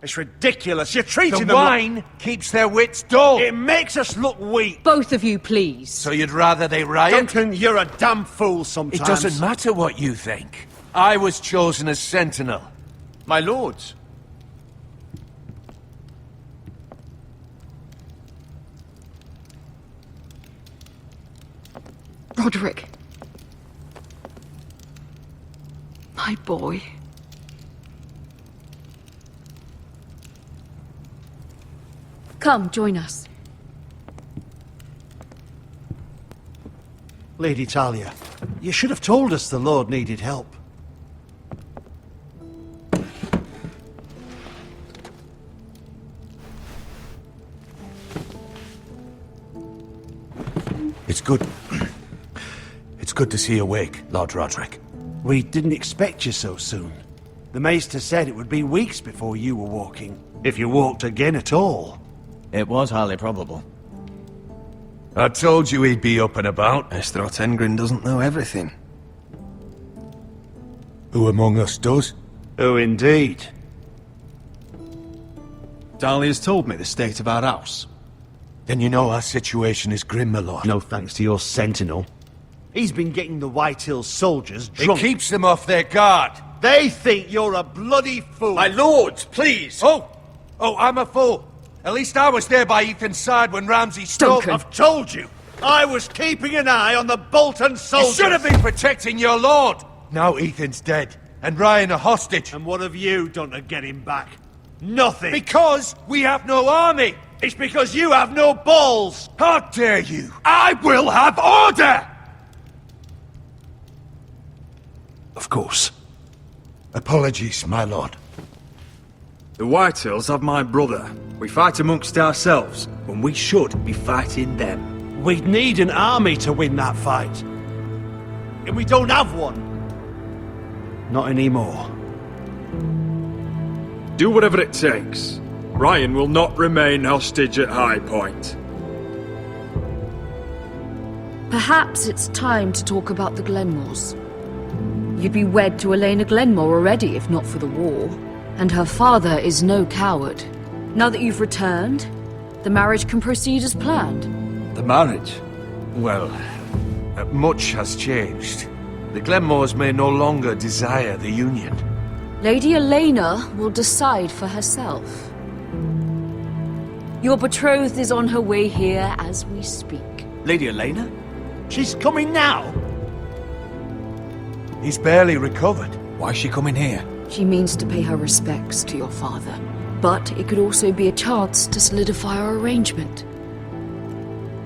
It's ridiculous. You're treating them The wine keeps their wits dull. It makes us look weak. Both of you, please. So you'd rather they riot? Duncan, you're a damn fool sometimes. It doesn't matter what you think. I was chosen as sentinel. My lords. Roderick. My boy. Come, join us. Lady Talia, you should have told us the Lord needed help. It's good. It's good to see you awake, Lord Roderick. We didn't expect you so soon. The Maester said it would be weeks before you were walking, if you walked again at all. It was highly probable. I told you he'd be up and about. Maester Otengrin doesn't know everything. Who among us does? Oh, indeed. Dahlia's told me the state of our house. Then you know our situation is grim, my lord. No thanks to your sentinel. He's been getting the White Hills soldiers drunk. It keeps them off their guard. They think you're a bloody fool. My lords, please! Oh, I'm a fool. At least I was there by Ethan's side when Ramsay stole... Duncan. I've told you. I was keeping an eye on the Bolton soldiers. You should have been protecting your lord. Now Ethan's dead, and Ryan a hostage. And what have you done to get him back? Nothing. Because we have no army. It's because you have no balls. How dare you? I will have order! Of course. Apologies, my lord. The Whitehills have my brother. We fight amongst ourselves, when we should be fighting them. We'd need an army to win that fight. And we don't have one. Not anymore. Do whatever it takes. Ryan will not remain hostage at High Point. Perhaps it's time to talk about the Glenmores. You'd be wed to Elena Glenmore already, if not for the war. And her father is no coward. Now that you've returned, the marriage can proceed as planned. The marriage? Well, much has changed. The Glenmores may no longer desire the union. Lady Elena will decide for herself. Your betrothed is on her way here as we speak. Lady Elena? She's coming now. He's barely recovered. Why is she coming here? She means to pay her respects to your father. But it could also be a chance to solidify our arrangement.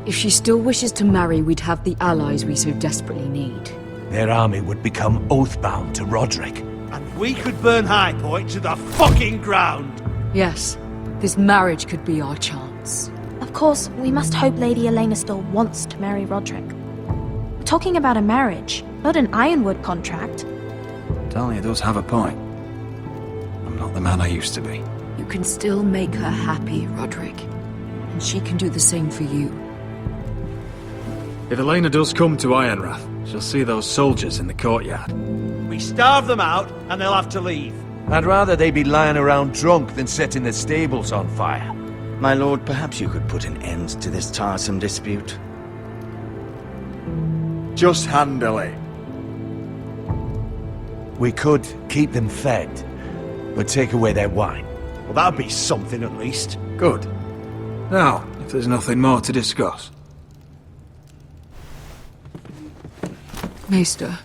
If she still wishes to marry, we'd have the allies we so desperately need. Their army would become oath-bound to Roderick. And we could burn High Point to the fucking ground. Yes, this marriage could be our chance. Of course, we must hope Lady Elena still wants to marry Roderick. We're talking about a marriage, not an Ironwood contract. Dahlia does have a point. I'm not the man I used to be. You can still make her happy, Roderick. And she can do the same for you. If Elena does come to Ironrath, she'll see those soldiers in the courtyard. We starve them out, and they'll have to leave. I'd rather they be lying around drunk than setting the stables on fire. My lord, perhaps you could put an end to this tiresome dispute. Just handily. We could keep them fed, but take away their wine. Well, that'd be something at least. Good. Now, if there's nothing more to discuss. Maester,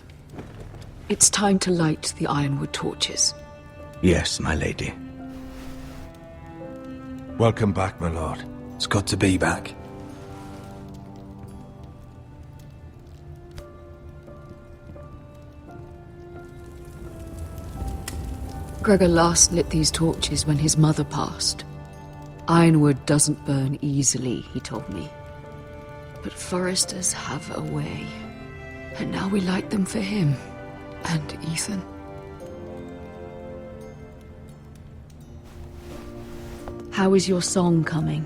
it's time to light the Ironwood torches. Yes, my lady. Welcome back, my lord. It's good to be back. Gregor last lit these torches when his mother passed. Ironwood doesn't burn easily, he told me. But foresters have a way. And now we light them for him. And Ethan. How is your song coming?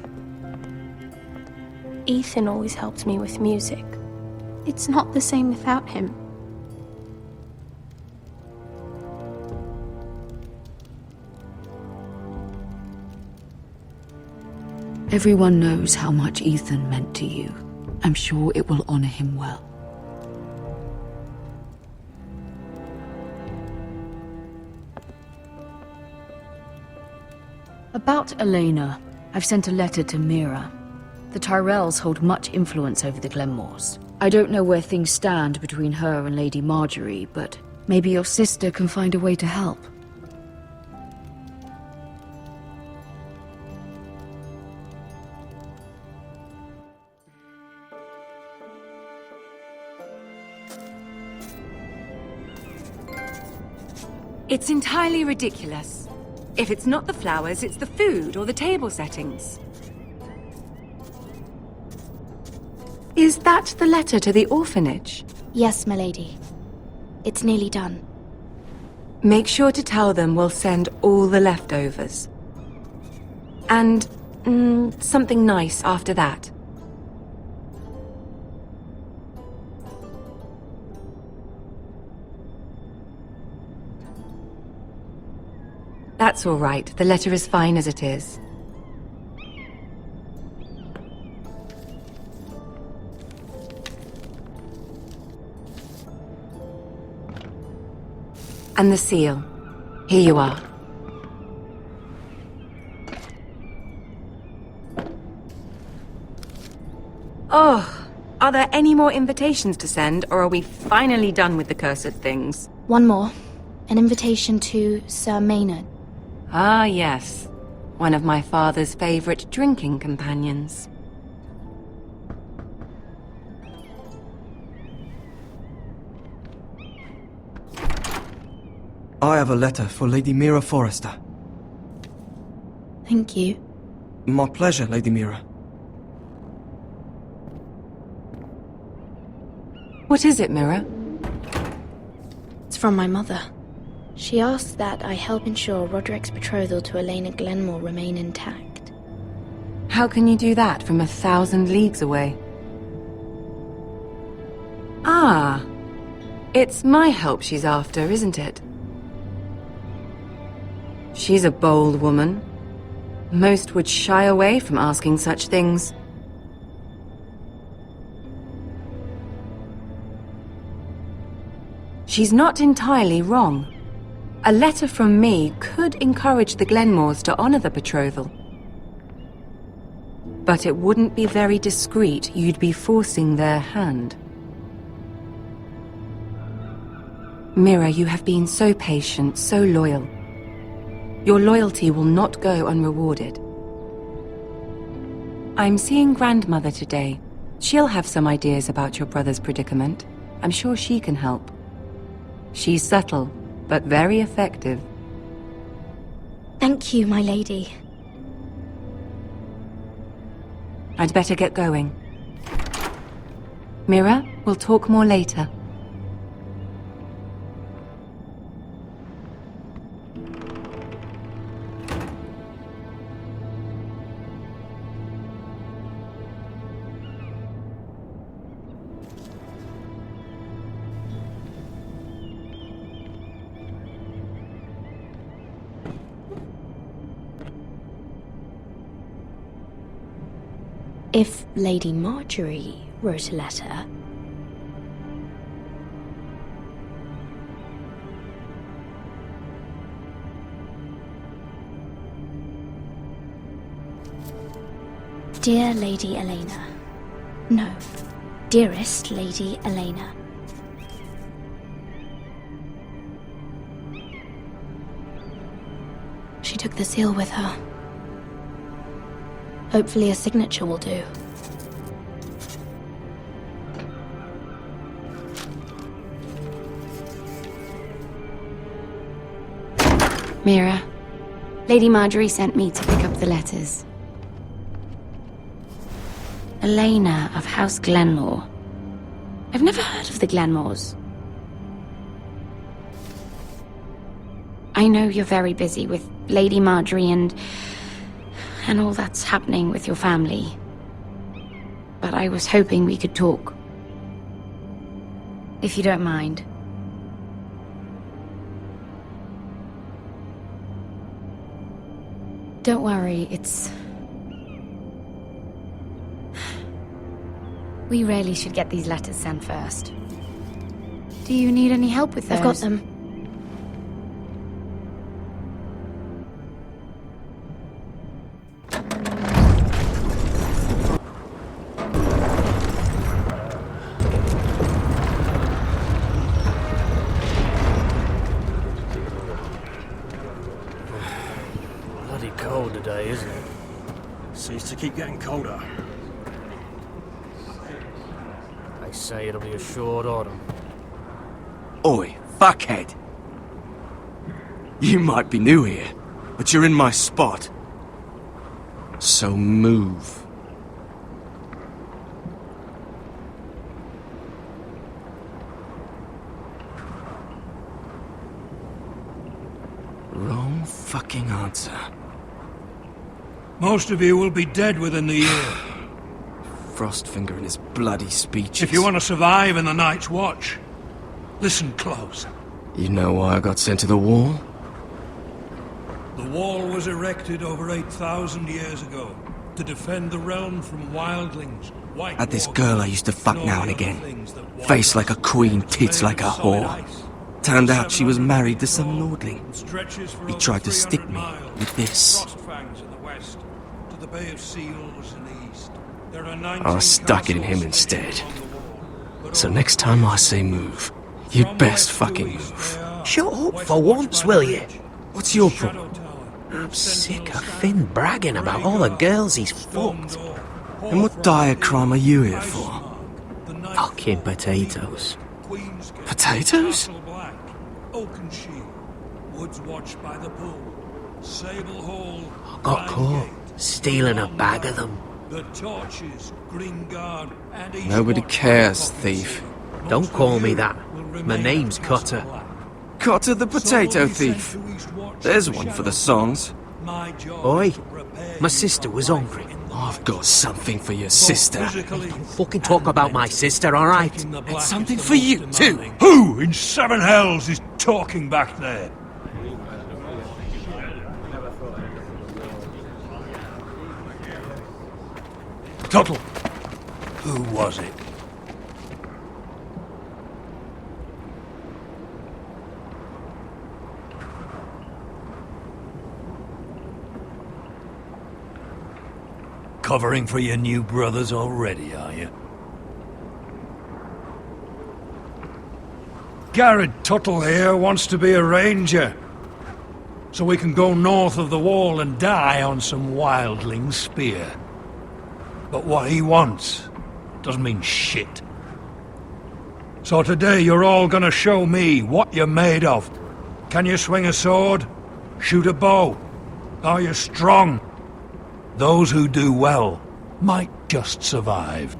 Ethan always helped me with music. It's not the same without him. Everyone knows how much Ethan meant to you. I'm sure it will honor him well. About Elena, I've sent a letter to Mira. The Tyrells hold much influence over the Glenmores. I don't know where things stand between her and Lady Marjorie, but maybe your sister can find a way to help. It's entirely ridiculous. If it's not the flowers, it's the food or the table settings. Is that the letter to the orphanage? Yes, milady. It's nearly done. Make sure to tell them we'll send all the leftovers. And, something nice after that. That's all right. The letter is fine as it is. And the seal. Here you are. Oh, are there any more invitations to send, or are we finally done with the cursed things? One more. An invitation to Sir Maynard. Ah, yes. One of my father's favorite drinking companions. I have a letter for Lady Mira Forrester. Thank you. My pleasure, Lady Mira. What is it, Mira? It's from my mother. She asks that I help ensure Roderick's betrothal to Elena Glenmore remain intact. How can you do that from 1,000 leagues away? Ah, it's my help she's after, isn't it? She's a bold woman. Most would shy away from asking such things. She's not entirely wrong. A letter from me could encourage the Glenmores to honor the betrothal. But it wouldn't be very discreet. You'd be forcing their hand. Mira, you have been so patient, so loyal. Your loyalty will not go unrewarded. I'm seeing Grandmother today. She'll have some ideas about your brother's predicament. I'm sure she can help. She's subtle, but very effective. Thank you, my lady. I'd better get going. Mira, we'll talk more later. If Lady Marjorie wrote a letter... Dear Lady Elena. No, dearest Lady Elena. She took the seal with her. Hopefully a signature will do. Mira, Lady Marjorie sent me to pick up the letters. Elena of House Glenmore. I've never heard of the Glenmores. I know you're very busy with Lady Marjorie and all that's happening with your family. But I was hoping we could talk. If you don't mind. Don't worry, it's We really should get these letters sent first. Do you need any help with those? I've got them. Bloody cold today, isn't it? Seems to keep getting colder. They say it'll be a short autumn. Oi, fuckhead. You might be new here, but you're in my spot. So move. Wrong fucking answer. Most of you will be dead within the year. Frostfinger and his bloody speeches. If you want to survive in the Night's Watch, listen close. You know why I got sent to the wall? The wall was erected over 8,000 years ago to defend the realm from wildlings, white Had this walkers, girl I used to fuck and now all and the other again. things that wild Face like a castles queen, made tits like a of solid whore. ice. Turned out she was 700 married to feet some tall, lordling. and stretches for He over tried to stick 300 me miles. with this. Frostfangs in the west, to the Bay of Seals in the east. There are 19 I stuck it in him castles stationed instead. along the wall, but So all next time I say move, you'd from best west to fucking east move. they are Shut up West for Watch once, by will the you? ridge, What's your Shadow problem? Tower, I'm sick Sentinel of stand, Finn bragging about all the girls he's fucked. And what diacrime are you here for? Fucking potatoes. Potatoes? Woods Watch by the Pool, Sable Hall, Got caught stealing a bag of them. The Torches, Green Guard, and East Nobody Watch cares, by the Poppy thief. Sea. Don't Most call of me you that. will My remain name's at Castle Cotter. Black. Cotter the potato Some will be sent thief. to East Watch There's in the one for Shadow the songs. My job Oi, is to prepare my you sister for was life hungry. in the I've night. got something for your Both sister. physically Fucking talk about my sister, alright? taking the And black something is the for most you, too. demanding. Who in seven hells is talking back there? Tuttle. Who was it? Covering for your new brothers already, are you? Garrett Tuttle here wants to be a ranger. So we can go north of the wall and die on some wildling spear. But what he wants doesn't mean shit. So today you're all gonna show me what you're made of. Can you swing a sword? Shoot a bow? Are you strong? Those who do well might just survive.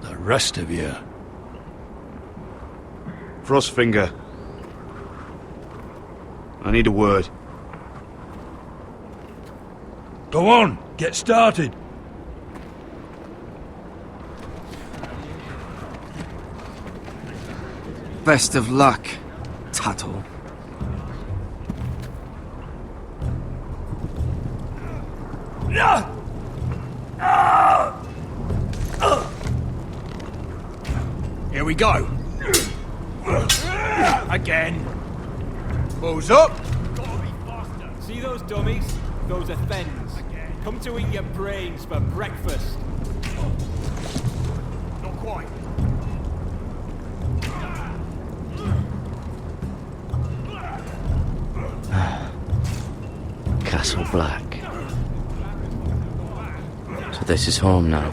The rest of you... Frostfinger. I need a word. Go on, get started. Best of luck, Tuttle. Here we go. Again. Balls up. See those dummies? Those are Thens. Come to eat your brains for breakfast. Not quite. Castle Black. So this is home now.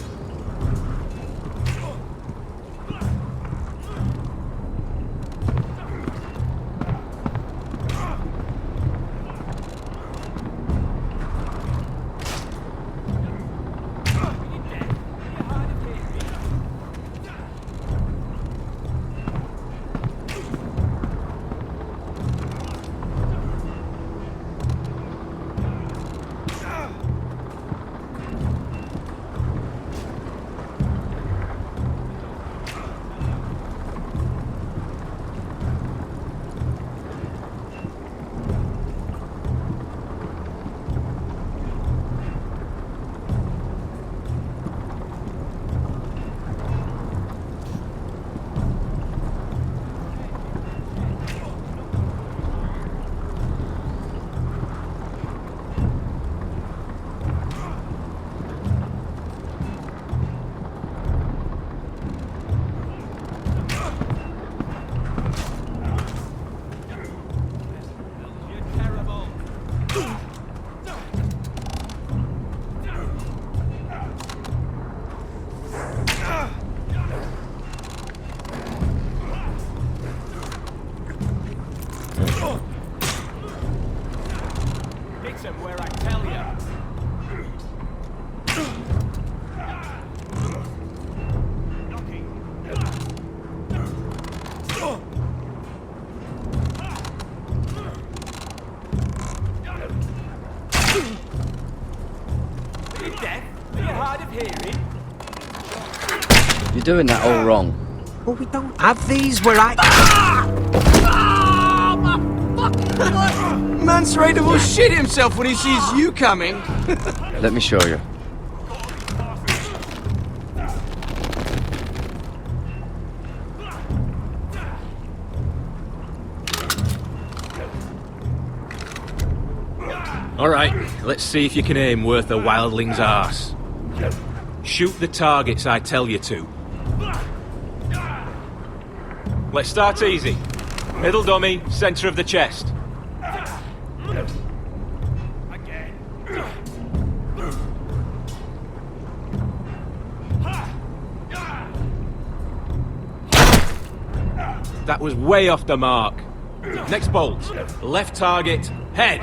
You're doing that all wrong. Well, we don't have these where I... Man's ready to shit himself when he sees you coming. Let me show you. Alright, let's see if you can aim worth a wildling's arse. Shoot the targets I tell you to. Let's start easy. Middle dummy, center of the chest. That was way off the mark. Next bolt. Left target, head.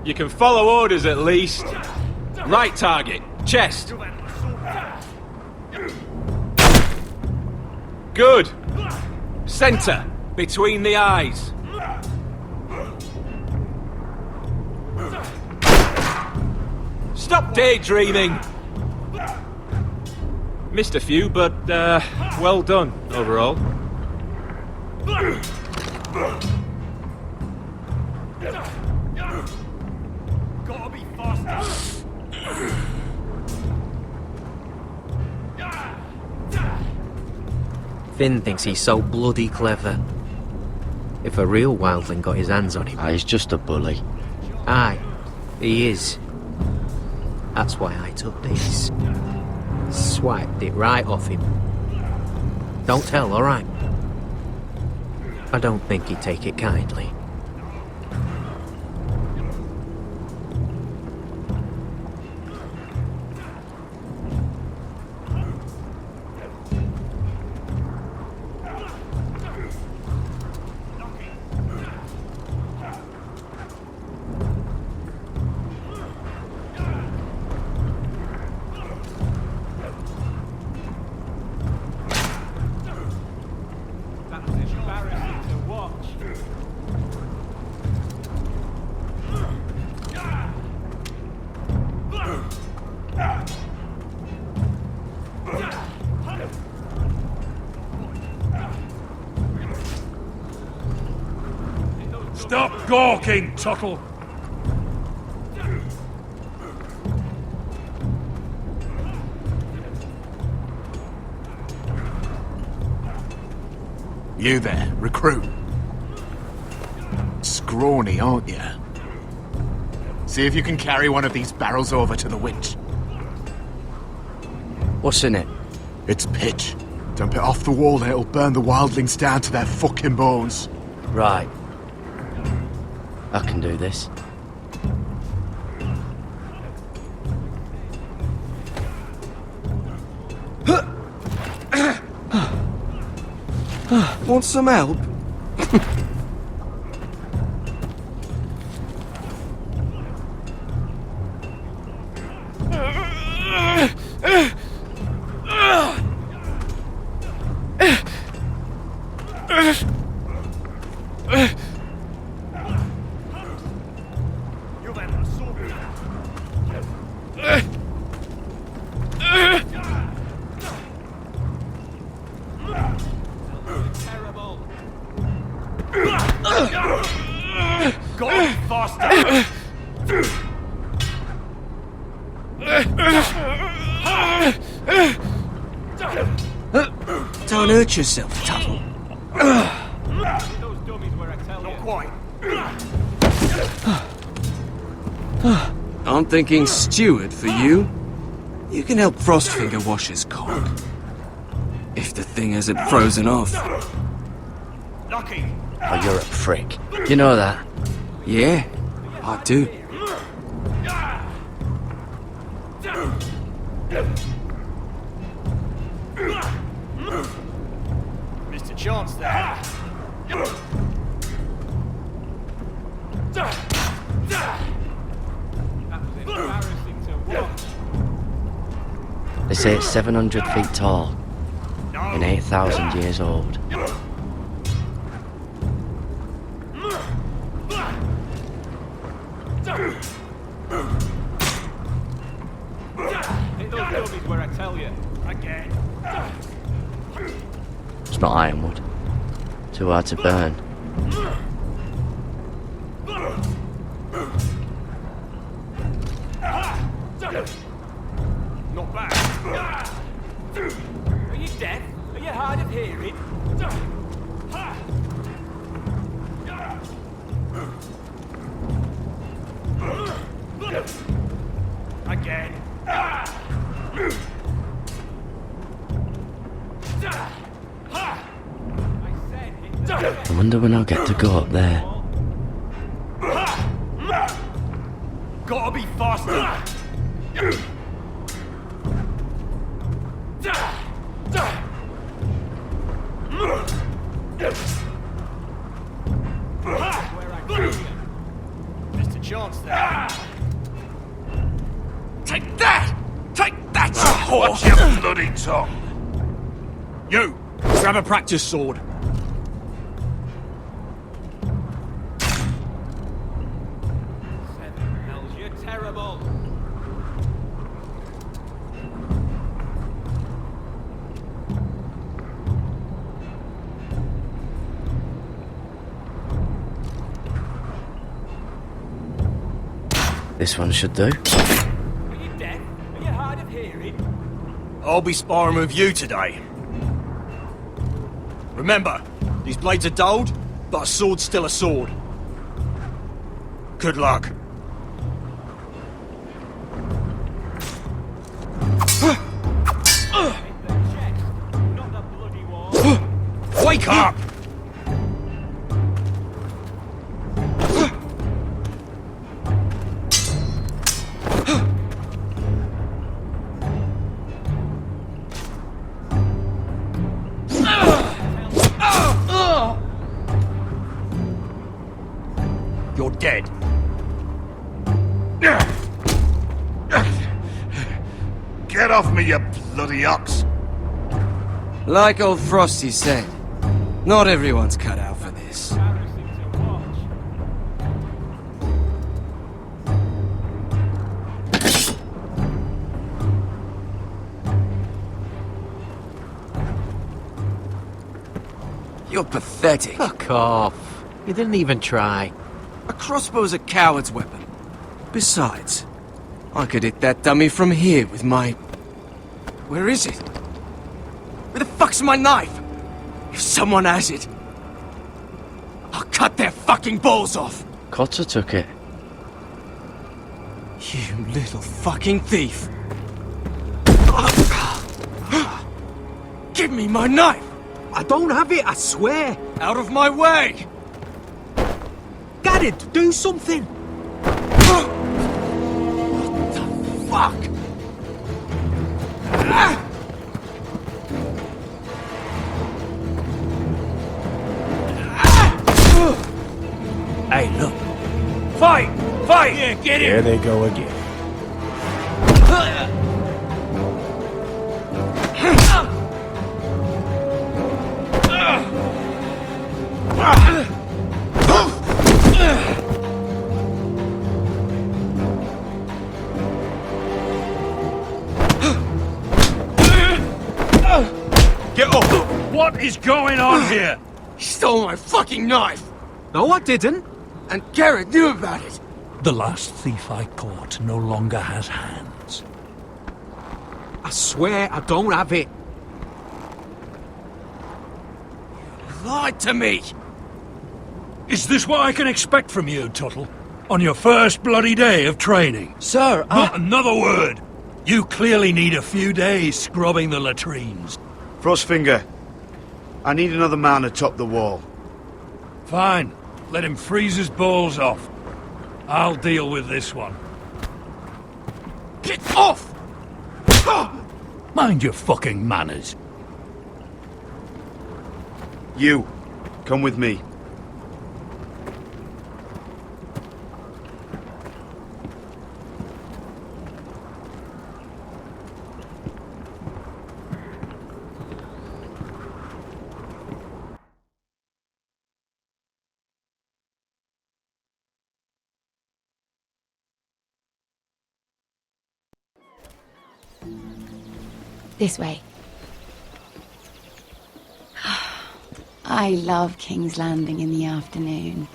You can follow orders at least. Right target, chest. Good. Center, between the eyes. Stop daydreaming. Missed a few, but well done overall. Gotta be faster. Finn thinks he's so bloody clever. If a real wildling got his hands on him... He's just a bully. Aye, he is. That's why I took this. Swiped it right off him. Don't tell, alright? I don't think he'd take it kindly. Stop gawking, Tuttle! You there, recruit. Scrawny, aren't you? See if you can carry one of these barrels over to the winch. What's in it? It's pitch. Dump it off the wall and it'll burn the wildlings down to their fucking bones. Right. I can do this. Want some help? Don't hurt yourself, Tuttle. I'm thinking steward for you. You can help Frostfinger wash his cock. If the thing hasn't frozen off. Oh, you're a prick. You know that? Yeah, I do. Mr. Chance there. They say it's 700 feet tall and 8,000 years old. Hit those dummies where I tell you. Again. It's not ironwood. Too hard to burn. Not bad. Are you deaf? Are you hard of hearing? Again. I wonder when I'll get to go up there. Gotta be faster. Just a chance there. Take that! Take that, you whore! Watch your bloody tongue! You! Grab a practice sword. Hells, you're terrible. This one should do. Are you deaf? Are you hard of hearing? I'll be sparring with you today. Remember, these blades are dulled, but a sword's still a sword. Good luck. Wake up! You're dead. Get off me, you bloody ox! Like old Frosty said, not everyone's cut out for this. You're pathetic. Fuck off. You didn't even try. A crossbow's a coward's weapon. Besides, I could hit that dummy from here with my... Where is it? Where the fuck's my knife? If someone has it, I'll cut their fucking balls off! Cotter took it. You little fucking thief! Give me my knife! I don't have it, I swear. Out of my way! Got it, do something. What the fuck? Hey, look. Fight! Fight! Yeah, get him! There they go again. Get up! What is going on here? He stole my fucking knife! No, I didn't. And Garrett knew about it! The last thief I caught no longer has hands. I swear I don't have it. Lied to me! Is this what I can expect from you, Tuttle? On your first bloody day of training? Sir, Not another word! You clearly need a few days scrubbing the latrines. Frostfinger, I need another man atop the wall. Fine. Let him freeze his balls off. I'll deal with this one. Get off! Mind your fucking manners. You, come with me. This way. I love King's Landing in the afternoon.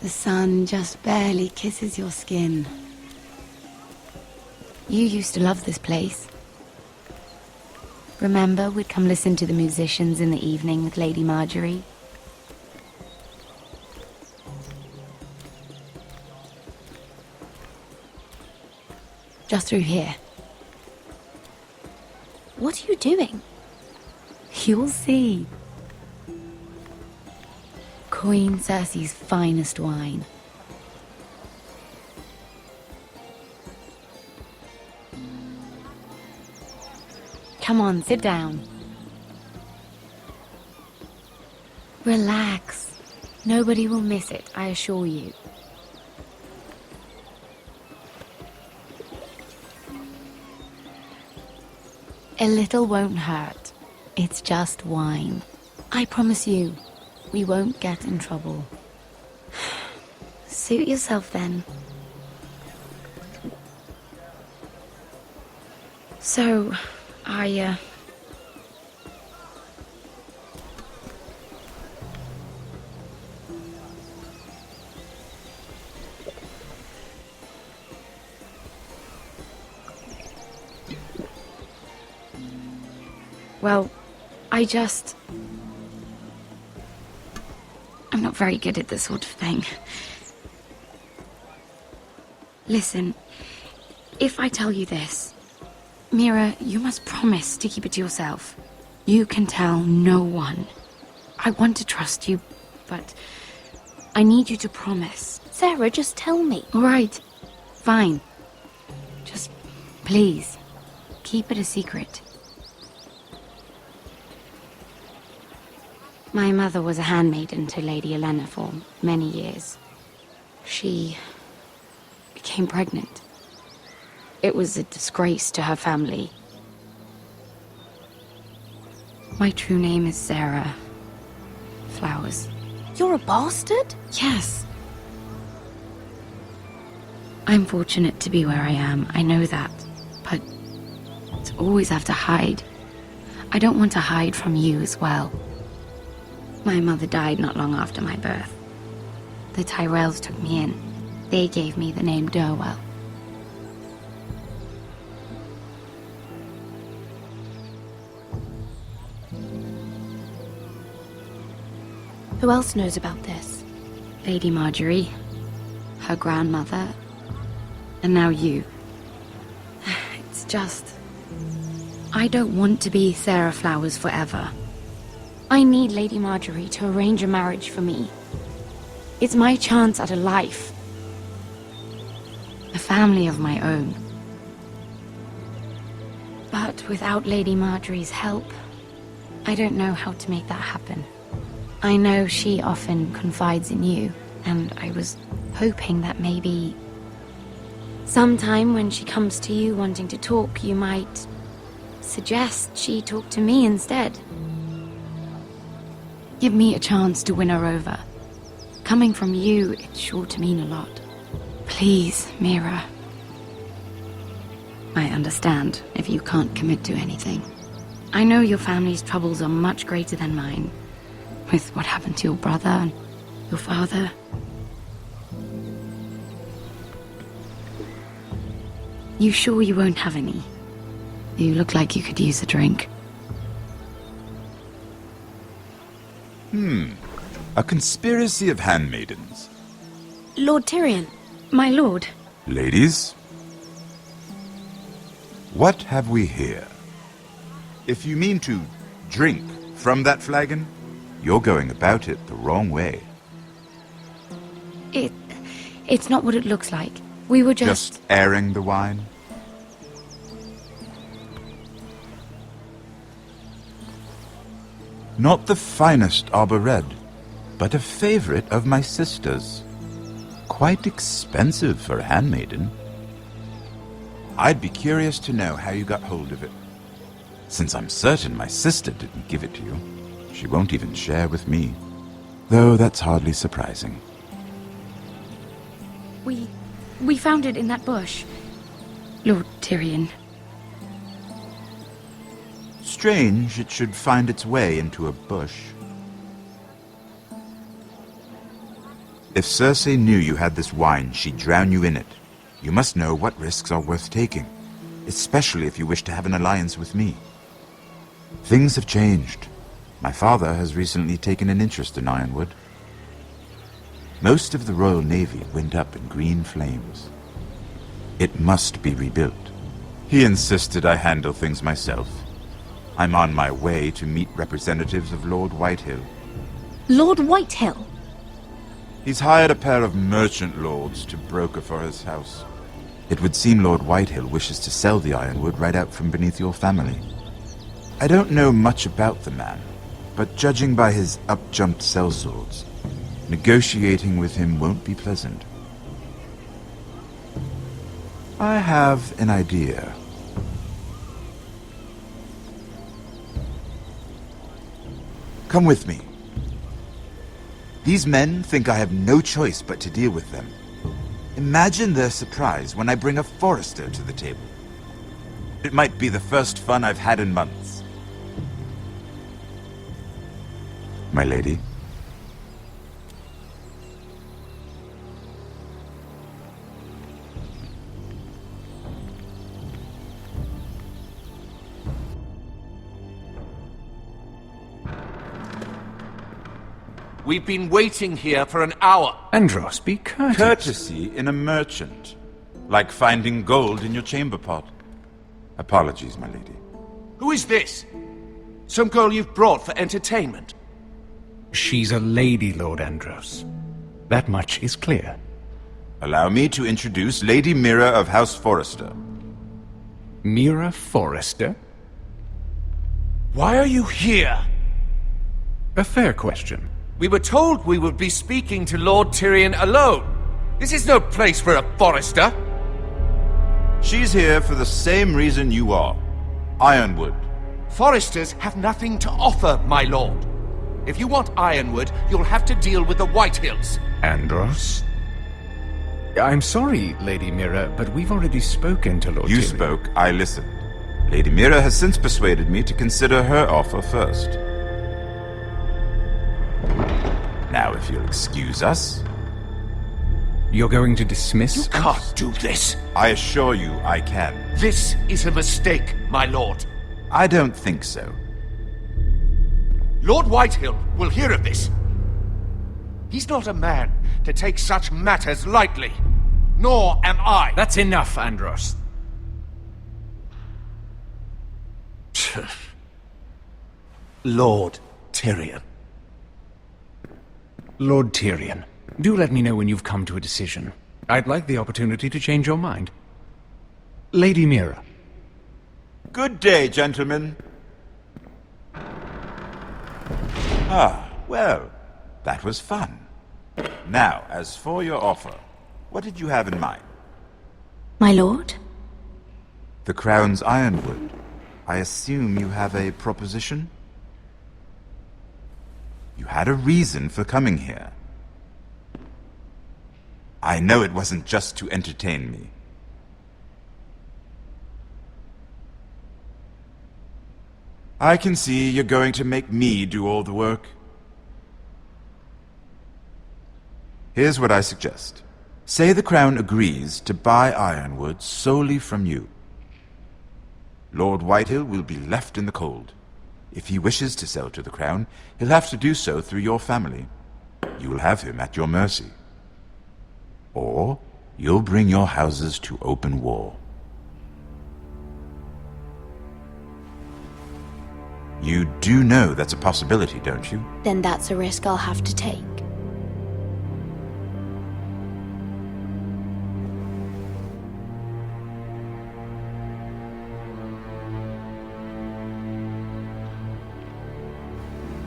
The sun just barely kisses your skin. You used to love this place. Remember, we'd come listen to the musicians in the evening with Lady Marjorie? Just through here. What are you doing? You'll see. Queen Cersei's finest wine. Come on, sit down. Relax. Nobody will miss it, I assure you. A little won't hurt. It's just wine. I promise you, we won't get in trouble. Suit yourself then. So, Well, I'm not very good at this sort of thing. Listen, if I tell you this, Mira, you must promise to keep it to yourself. You can tell no one. I want to trust you, but I need you to promise. Sarah, just tell me. All right, fine. Just, please, keep it a secret. My mother was a handmaiden to Lady Olenna for many years. She became pregnant. It was a disgrace to her family. My true name is Sarah Flowers. You're a bastard? Yes. I'm fortunate to be where I am, I know that. But to always have to hide. I don't want to hide from you as well. My mother died not long after my birth. The Tyrells took me in. They gave me the name Durwell. Who else knows about this? Lady Marjorie, her grandmother, and now you. It's just... I don't want to be Sarah Flowers forever. I need Lady Marjorie to arrange a marriage for me. It's my chance at a life. A family of my own. But without Lady Marjorie's help, I don't know how to make that happen. I know she often confides in you, and I was hoping that maybe sometime when she comes to you wanting to talk, you might suggest she talk to me instead. Give me a chance to win her over. Coming from you, it's sure to mean a lot. Please, Mira. I understand if you can't commit to anything. I know your family's troubles are much greater than mine. With what happened to your brother and your father. You sure you won't have any? You look like you could use a drink. A conspiracy of handmaidens. Lord Tyrion. My lord. Ladies, what have we here? If you mean to drink from that flagon, you're going about it the wrong way. It's not what it looks like. We were Just airing the wine? Not the finest arbor red, but a favorite of my sister's. Quite expensive for a handmaiden. I'd be curious to know how you got hold of it. Since I'm certain my sister didn't give it to you, she won't even share with me. Though that's hardly surprising. We found it in that bush. Lord Tyrion. strange it should find its way into a bush. If Cersei knew you had this wine, she'd drown you in it. You must know what risks are worth taking, especially if you wish to have an alliance with me. Things have changed. My father has recently taken an interest in Ironwood. Most of the Royal Navy went up in green flames. It must be rebuilt. He insisted I handle things myself. I'm on my way to meet representatives of Lord Whitehill. Lord Whitehill? He's hired a pair of merchant lords to broker for his house. It would seem Lord Whitehill wishes to sell the Ironwood right out from beneath your family. I don't know much about the man, but judging by his up-jumped sellswords, negotiating with him won't be pleasant. I have an idea. Come with me. These men think I have no choice but to deal with them. Imagine their surprise when I bring a Forester to the table. It might be the first fun I've had in months. My lady. We've been waiting here for an hour. Andros, be courteous. Courtesy in a merchant. Like finding gold in your chamber pot. Apologies, my lady. Who is this? Some girl you've brought for entertainment? She's a lady, Lord Andros. That much is clear. Allow me to introduce Lady Mira of House Forester. Mira Forester? Why are you here? A fair question. We were told we would be speaking to Lord Tyrion alone. This is no place for a Forester. She's here for the same reason you are. Ironwood. Foresters have nothing to offer, my lord. If you want Ironwood, you'll have to deal with the Whitehills. Andros? I'm sorry, Lady Mira, but we've already spoken to Lord You Tyrion. spoke, I listened. Lady Mira has since persuaded me to consider her offer first. Now, if you'll excuse us... You're going to dismiss You can't do this. I assure you I can. This is a mistake, my lord. I don't think so. Lord Whitehill will hear of this. He's not a man to take such matters lightly. Nor am I. That's enough, Andros. Lord Tyrion. Lord Tyrion, do let me know when you've come to a decision. I'd like the opportunity to change your mind. Lady Mira. Good day, gentlemen. Ah, well, that was fun. Now, as for your offer, what did you have in mind? My lord? The Crown's Ironwood. I assume you have a proposition? You had a reason for coming here. I know it wasn't just to entertain me. I can see you're going to make me do all the work. Here's what I suggest. Say the Crown agrees to buy Ironwood solely from you. Lord Whitehill will be left in the cold. If he wishes to sell to the Crown, he'll have to do so through your family. You will have him at your mercy. Or you'll bring your houses to open war. You do know that's a possibility, don't you? Then that's a risk I'll have to take.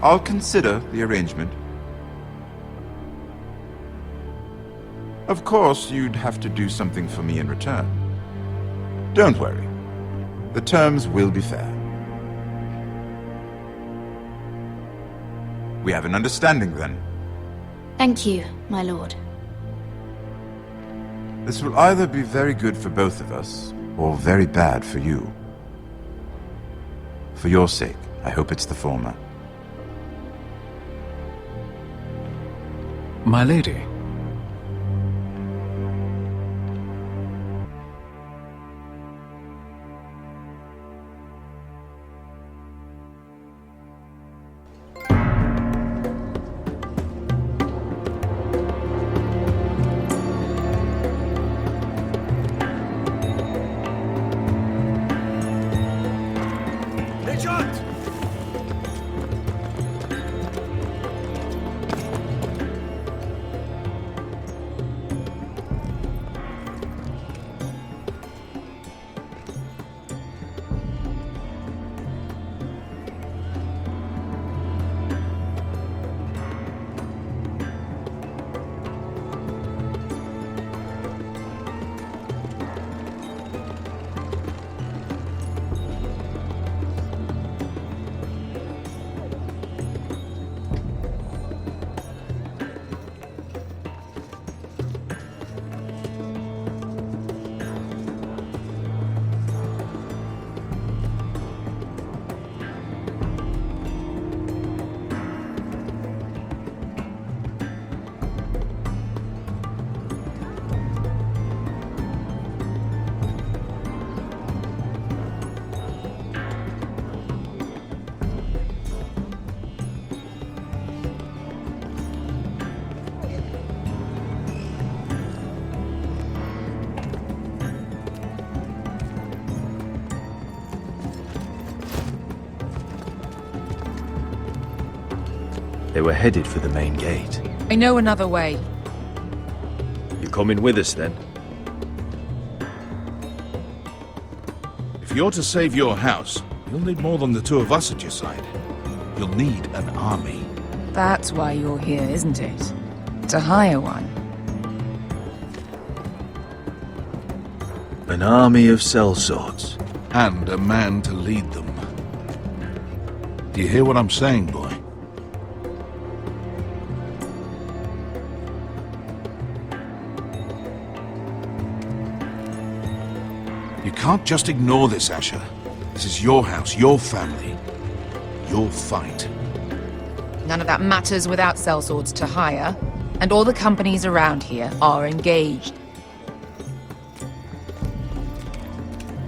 I'll consider the arrangement. Of course, you'd have to do something for me in return. Don't worry. The terms will be fair. We have an understanding, then. Thank you, my lord. This will either be very good for both of us, or very bad for you. For your sake, I hope it's the former. My lady. They were headed for the main gate. I know another way. You coming with us then? If you're to save your house, you'll need more than the two of us at your side. You'll need an army. That's why you're here, isn't it? To hire one. An army of sellswords. And a man to lead them. Do you hear what I'm saying, boy? You can't just ignore this, Asher. This is your house, your family, your fight. None of that matters without sellswords to hire, and all the companies around here are engaged.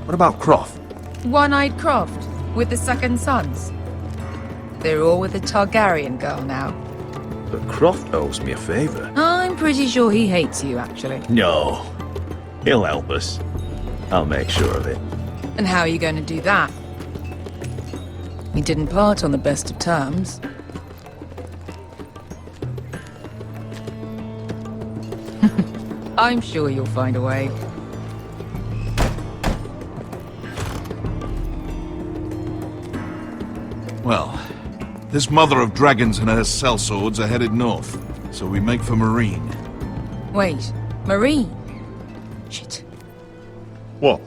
What about Croft? One-eyed Croft, with the second sons. They're all with the Targaryen girl now. But Croft owes me a favor. I'm pretty sure he hates you, actually. No. He'll help us. I'll make sure of it. And how are you going to do that? We didn't part on the best of terms. I'm sure you'll find a way. Well, this mother of dragons and her sellswords are headed north, so we make for Marine. Wait, Marine? Shit. What?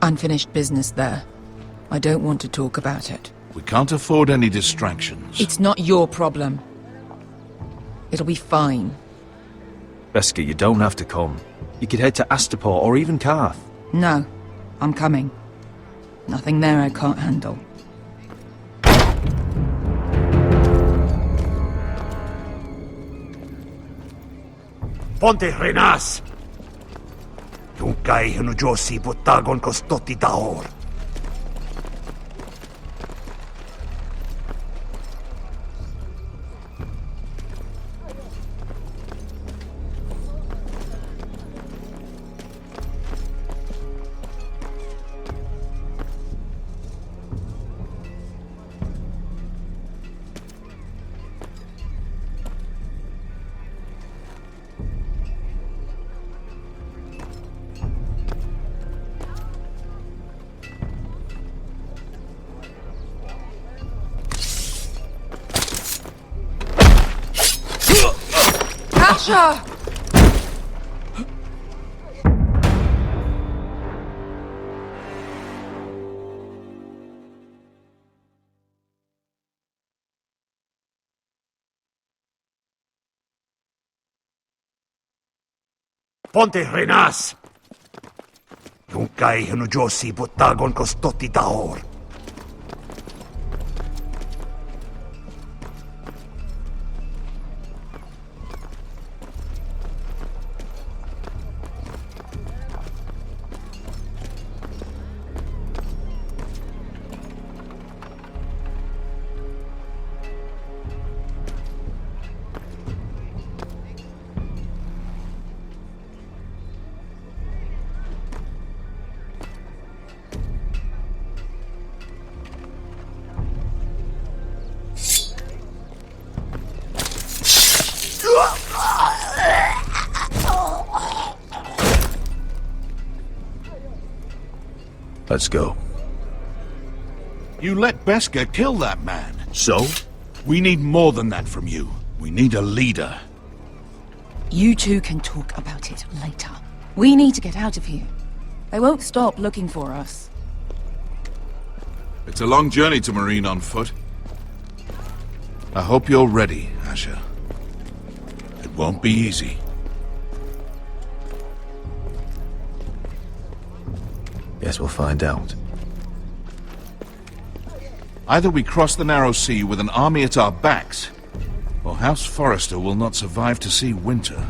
Unfinished business there. I don't want to talk about it. We can't afford any distractions. It's not your problem. It'll be fine. Beskar, you don't have to come. You could head to Astapor or even Karth. No, I'm coming. Nothing there I can't handle. Ponte Renas! Yung kay Josi Butagon Kostoti Daor. Asher! Ponte Renas! Yung kay hano Josi butagon ko stoti tahor. Let's go. You let Beska kill that man. So? We need more than that from you. We need a leader. You two can talk about it later. We need to get out of here. They won't stop looking for us. It's a long journey to Marine on foot. I hope you're ready, Asher. It won't be easy. Guess we'll find out. Either we cross the narrow sea with an army at our backs, or House Forrester will not survive to see winter.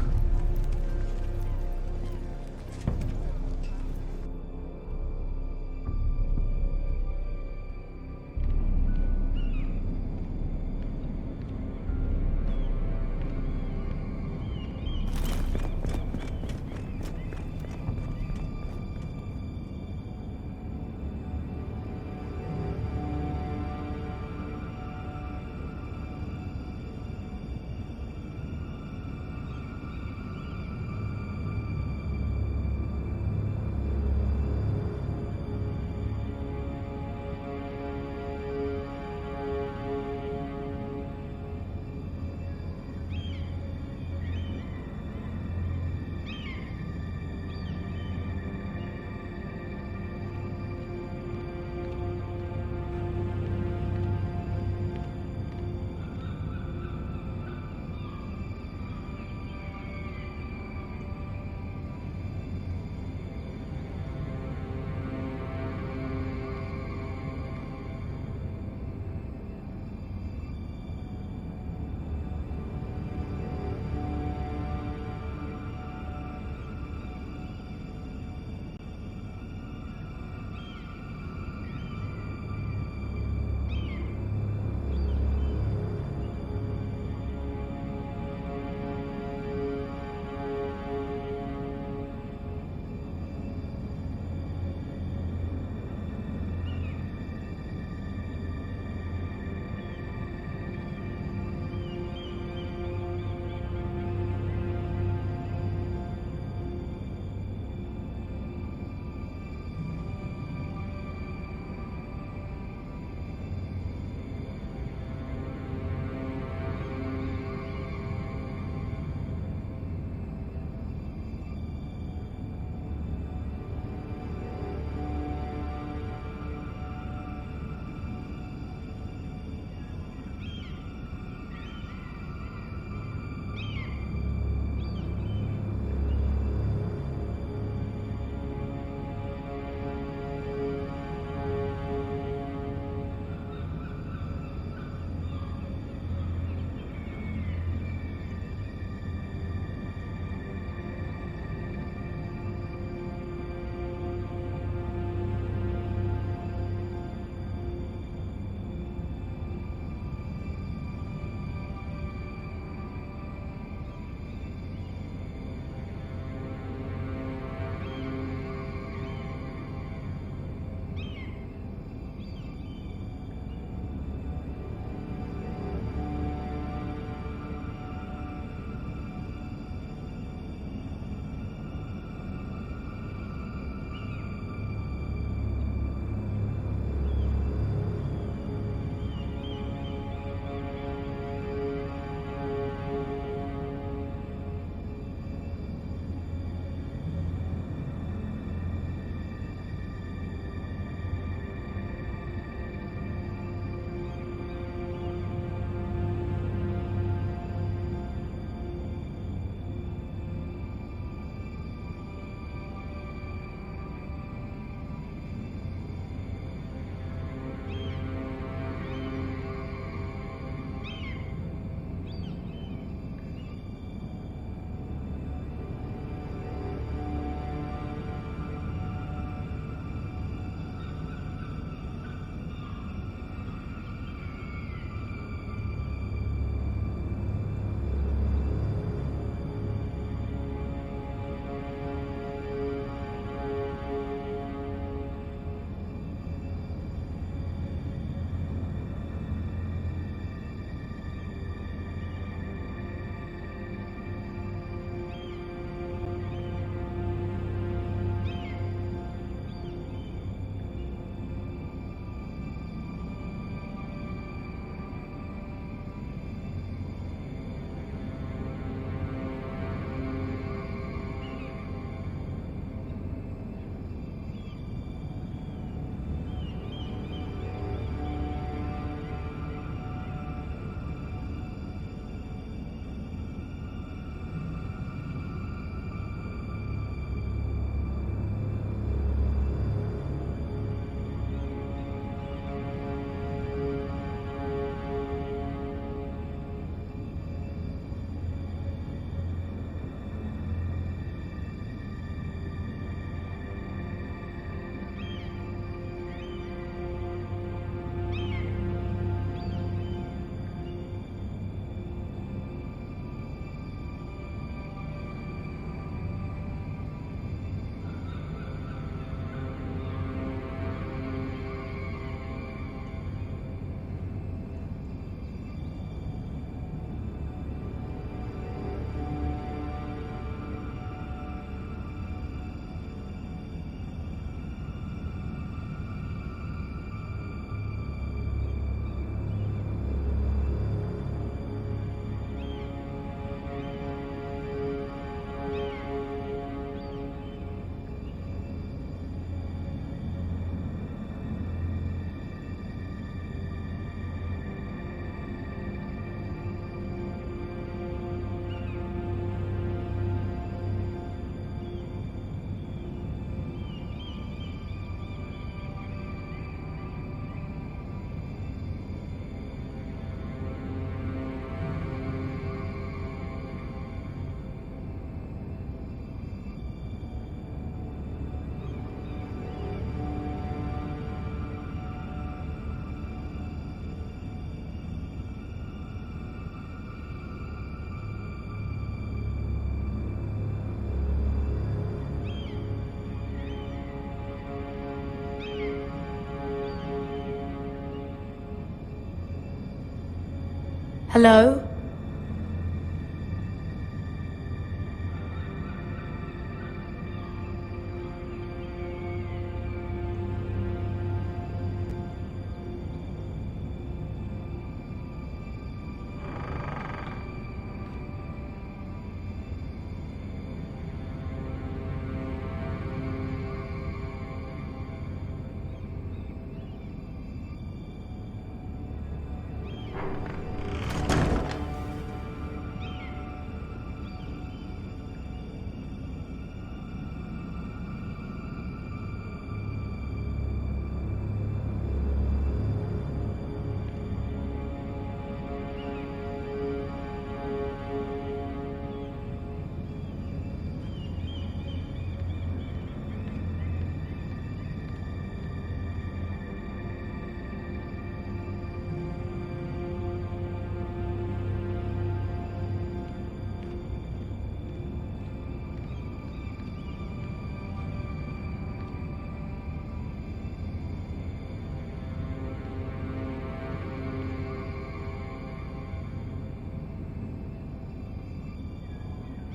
Hello?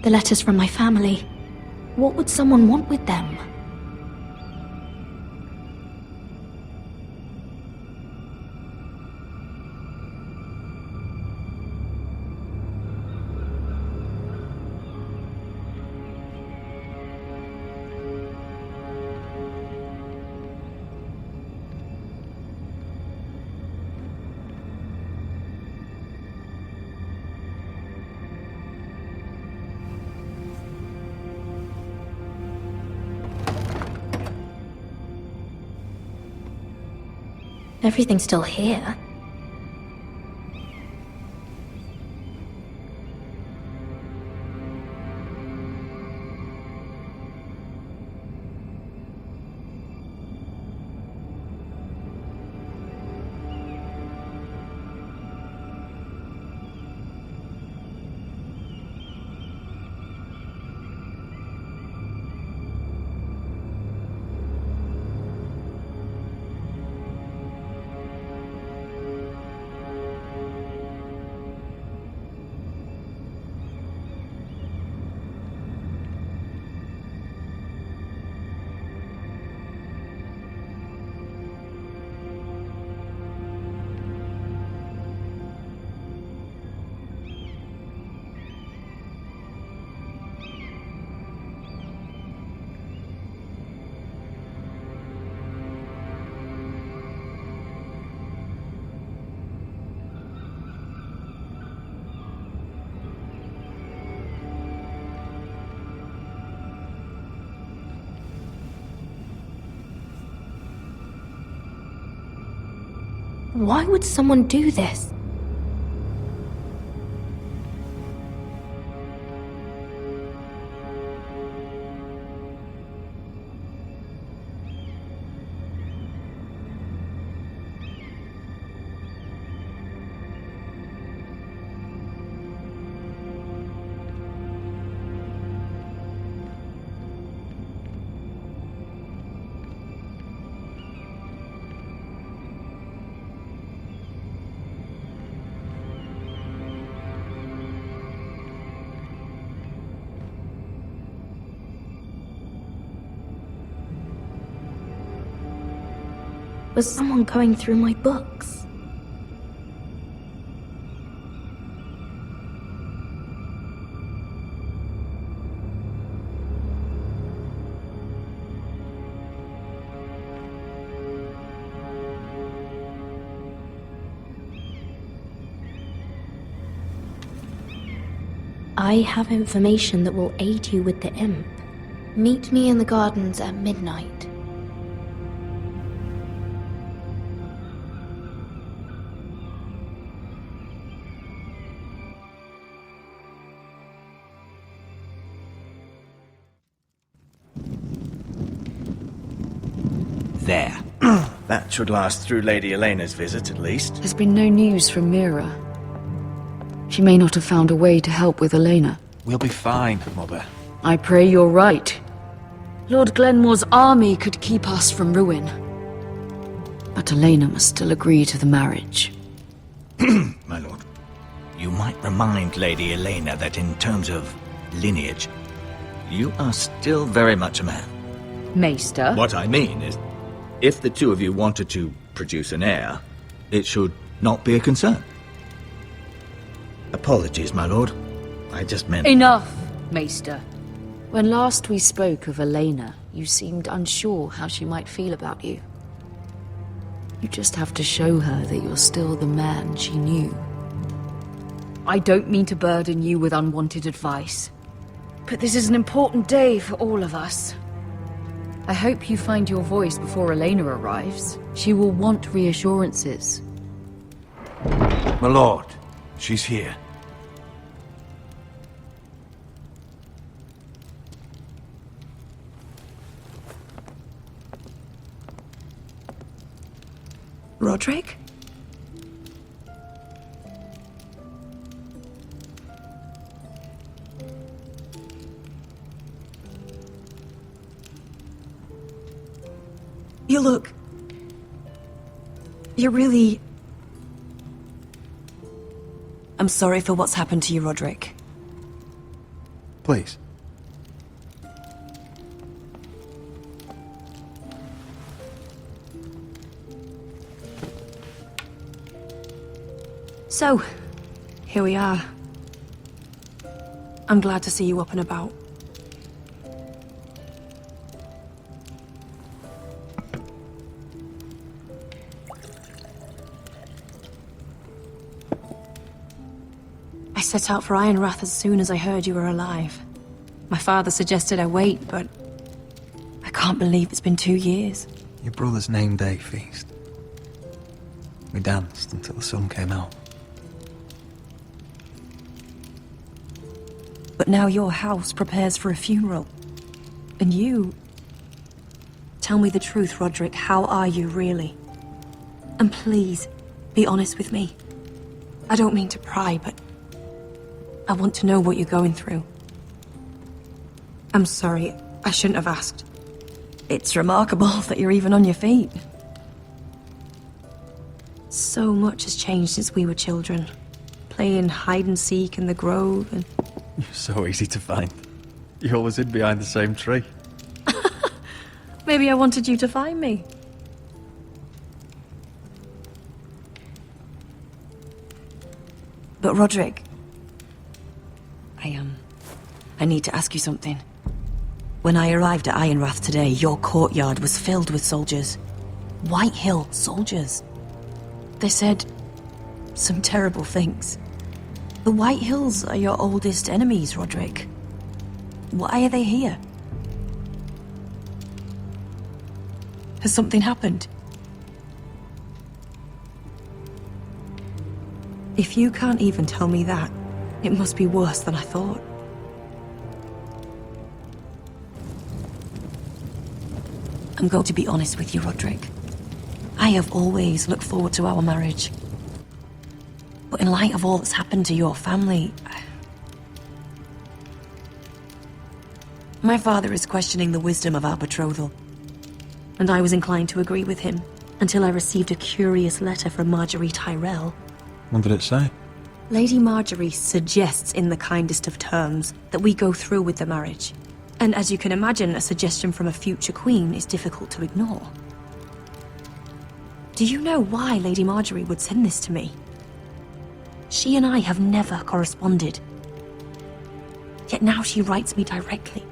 The letters from my family. What would someone want with them? Everything's still here. Why would someone do this? Was someone going through my books? I have information that will aid you with the imp. Meet me in the gardens at midnight. There. That should last through Lady Elena's visit, at least. There's been no news from Mira. She may not have found a way to help with Elena. We'll be fine, Mother. I pray you're right. Lord Glenmore's army could keep us from ruin. But Elena must still agree to the marriage. My lord. you might remind Lady Elena that in terms of lineage, you are still very much a man. Maester? What I mean is, if the two of you wanted to produce an heir, it should not be a concern. Apologies, my lord. I just meant... Enough, Maester. When last we spoke of Elena, you seemed unsure how she might feel about you. You just have to show her that you're still the man she knew. I don't mean to burden you with unwanted advice, but this is an important day for all of us. I hope you find your voice before Elena arrives. She will want reassurances. My lord, she's here. Roderick? You look... You're really... I'm sorry for what's happened to you, Roderick. Please. So, here we are. I'm glad to see you up and about. I set out for Ironrath as soon as I heard you were alive. My father suggested I wait, but I can't believe it's been 2 years. Your brother's name day feast. We danced until the sun came out. But now your house prepares for a funeral. And you... Tell me the truth, Roderick. How are you, really? And please, be honest with me. I don't mean to pry, but... I want to know what you're going through. I'm sorry, I shouldn't have asked. It's remarkable that you're even on your feet. So much has changed since we were children. Playing hide and seek in the grove and... You're so easy to find. You always hid behind the same tree. Maybe I wanted you to find me. But Roderick... I need to ask you something. When I arrived at Ironrath today, your courtyard was filled with soldiers. White Hill soldiers. They said some terrible things. The White Hills are your oldest enemies, Roderick. Why are they here? Has something happened? If you can't even tell me that, it must be worse than I thought. I'm going to be honest with you, Roderick. I have always looked forward to our marriage. But in light of all that's happened to your family... My father is questioning the wisdom of our betrothal. And I was inclined to agree with him, until I received a curious letter from Marjorie Tyrell. What did it say? Lady Marjorie suggests in the kindest of terms that we go through with the marriage. And as you can imagine, a suggestion from a future queen is difficult to ignore. Do you know why Lady Marjorie would send this to me? She and I have never corresponded. Yet now she writes me directly.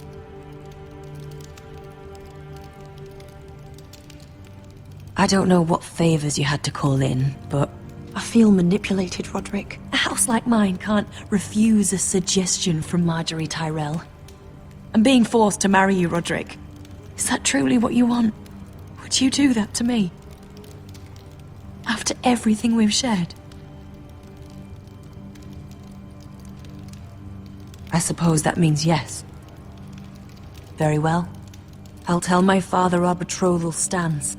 I don't know what favors you had to call in, but I feel manipulated, Roderick. A house like mine can't refuse a suggestion from Marjorie Tyrell. I'm being forced to marry you, Roderick. Is that truly what you want? Would you do that to me? After everything we've shared? I suppose that means yes. Very well. I'll tell my father our betrothal stands.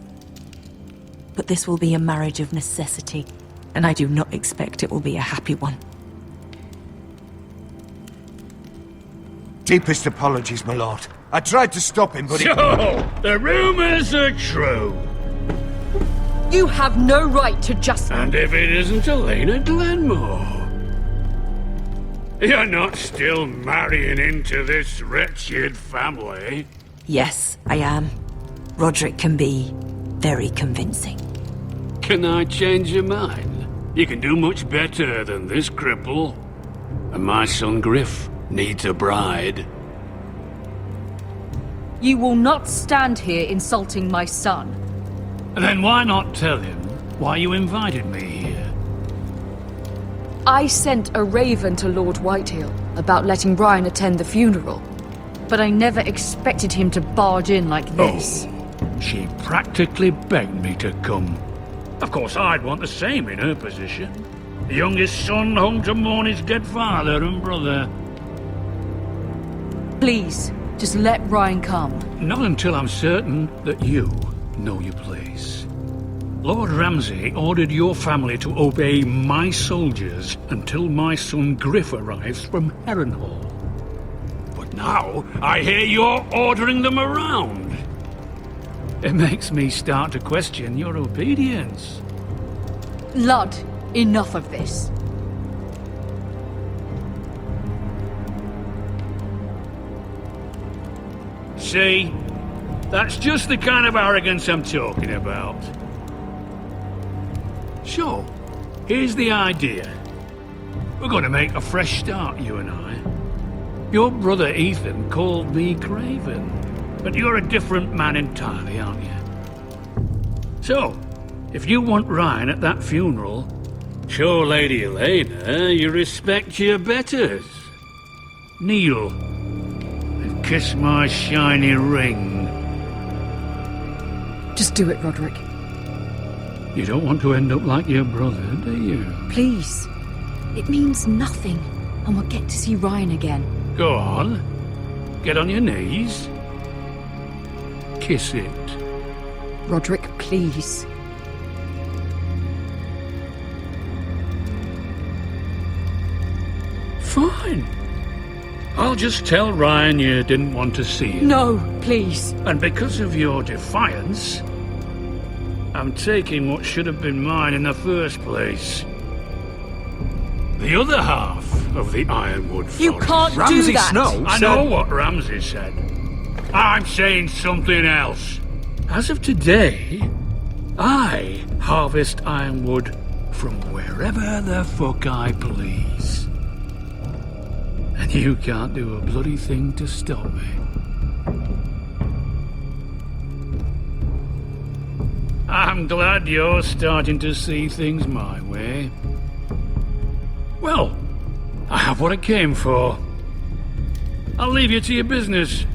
But this will be a marriage of necessity, and I do not expect it will be a happy one. Deepest apologies, my lord. I tried to stop him, but So, the rumors are true. You have no right to just... And if it isn't Elena Glenmore? You're not still marrying into this wretched family? Yes, I am. Roderick can be very convincing. Can I change your mind? You can do much better than this cripple. And my son Griff needs a bride. You will not stand here insulting my son. Then why not tell him why you invited me here? I sent a raven to Lord Whitehill about letting Brian attend the funeral. But I never expected him to barge in like this. She practically begged me to come. Of course, I'd want the same in her position. The youngest son home to mourn his dead father and brother. Please, just let Ryan come. Not until I'm certain that you know your place. Lord Ramsay ordered your family to obey my soldiers until my son Griff arrives from Harrenhal. But now, I hear you're ordering them around. It makes me start to question your obedience. Lud, enough of this. See? That's just the kind of arrogance I'm talking about. So, here's the idea. We're going to make a fresh start, you and I. Your brother Ethan called me Craven, but you're a different man entirely, aren't you? So, if you want Ryan at that funeral, show Lady Elena you respect your betters. Kneel and kiss my shiny ring. Just do it, Roderick. You don't want to end up like your brother, do you? Please. It means nothing, and we'll get to see Ryan again. Go on. Get on your knees. Kiss it. Roderick, please. Fine. I'll just tell Ryan you didn't want to see him. No, please. And because of your defiance, I'm taking what should have been mine in the first place. The other half of the Ironwood Forest. You can't do that! I know what Ramsay said. I'm saying something else. As of today, I harvest ironwood from wherever the fuck I please. And you can't do a bloody thing to stop me. I'm glad you're starting to see things my way. Well, I have what I came for. I'll leave you to your business.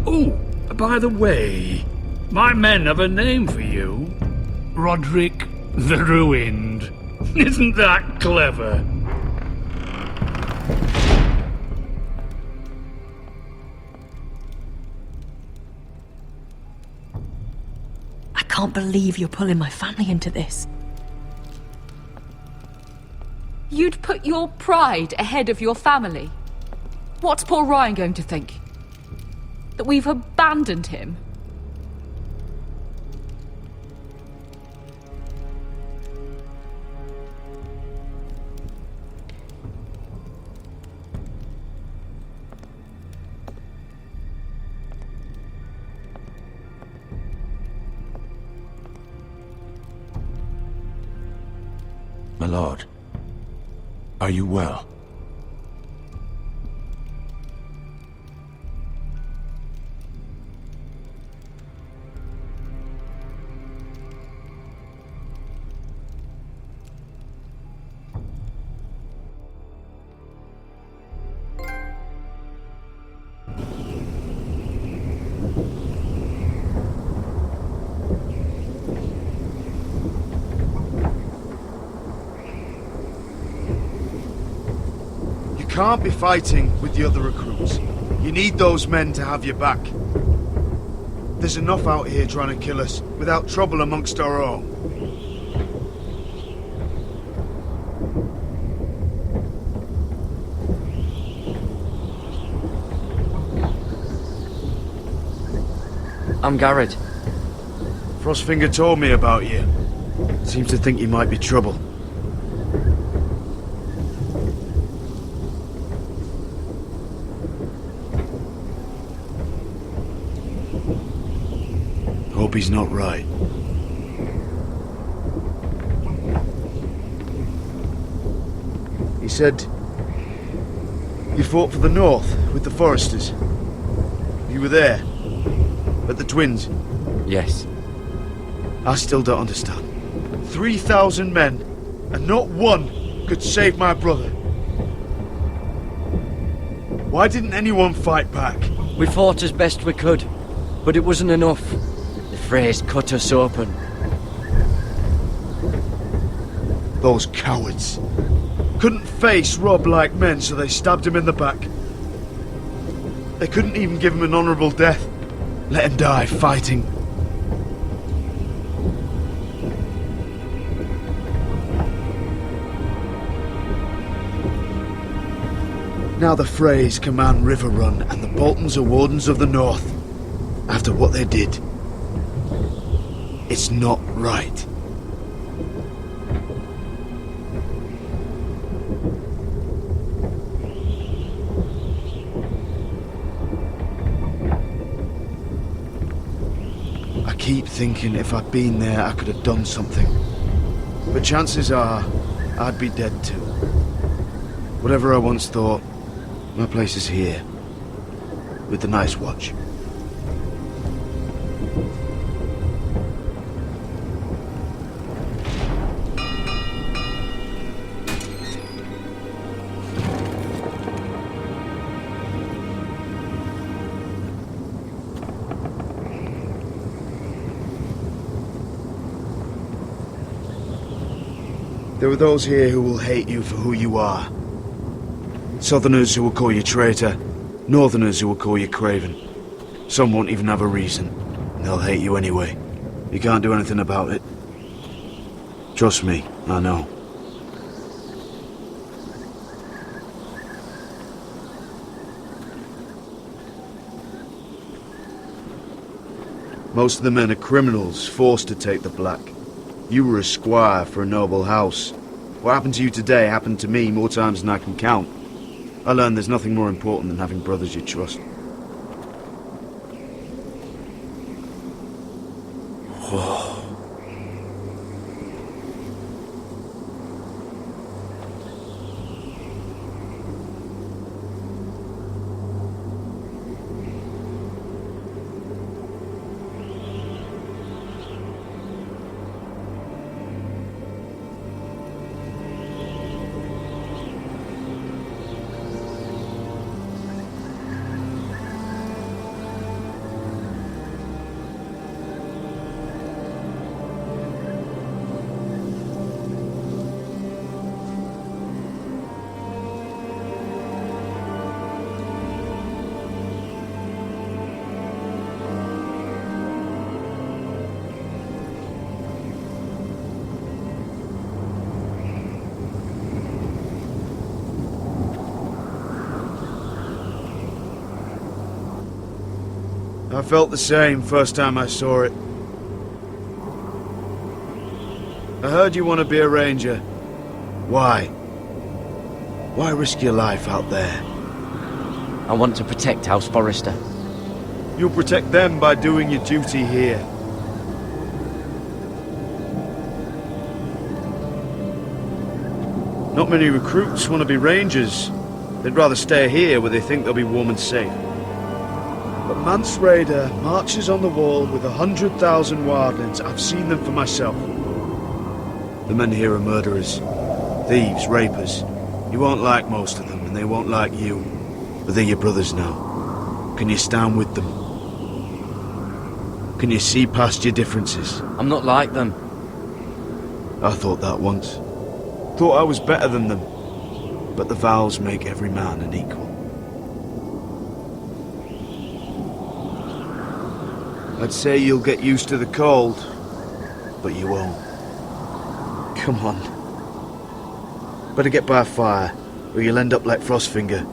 Oh, by the way, my men have a name for you. Roderick the Ruined. Isn't that clever? I can't believe you're pulling my family into this. You'd put your pride ahead of your family. What's poor Ryan going to think? That we've abandoned him? My lord, are you well? You can't be fighting with the other recruits. You need those men to have your back. There's enough out here trying to kill us, without trouble amongst our own. I'm Garrett. Frostfinger told me about you. Seems to think you might be trouble. Hope he's not right. He said you fought for the North with the Foresters. You were there, at the Twins. Yes. I still don't understand. 3,000 men, and not one could save my brother. Why didn't anyone fight back? We fought as best we could, but it wasn't enough. The Freys cut us open. Those cowards. Couldn't face Rob like men, so they stabbed him in the back. They couldn't even give him an honourable death. Let him die fighting. Now the Freys command River Run, and the Boltons are Wardens of the North. After what they did. It's not right. I keep thinking if I'd been there I could have done something. But chances are, I'd be dead too. Whatever I once thought, my place is here. With the Night's Watch. There are those here who will hate you for who you are. Southerners who will call you traitor, Northerners who will call you craven. Some won't even have a reason, and they'll hate you anyway. You can't do anything about it. Trust me, I know. Most of the men are criminals, forced to take the black. You were a squire for a noble house. What happened to you today happened to me more times than I can count. I learned there's nothing more important than having brothers you trust. Whoa. I felt the same first time I saw it. I heard you want to be a ranger. Why? Why risk your life out there? I want to protect House Forrester. You'll protect them by doing your duty here. Not many recruits want to be rangers. They'd rather stay here where they think they'll be warm and safe. But Mance Raider marches on the wall with 100,000 wildlings. I've seen them for myself. The men here are murderers, thieves, rapers. You won't like most of them, and they won't like you. But they're your brothers now. Can you stand with them? Can you see past your differences? I'm not like them. I thought that once. Thought I was better than them. But the vows make every man an equal. I'd say you'll get used to the cold, but you won't. Come on. Better get by a fire, or you'll end up like Frostfinger.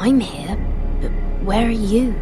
I'm here, but where are you?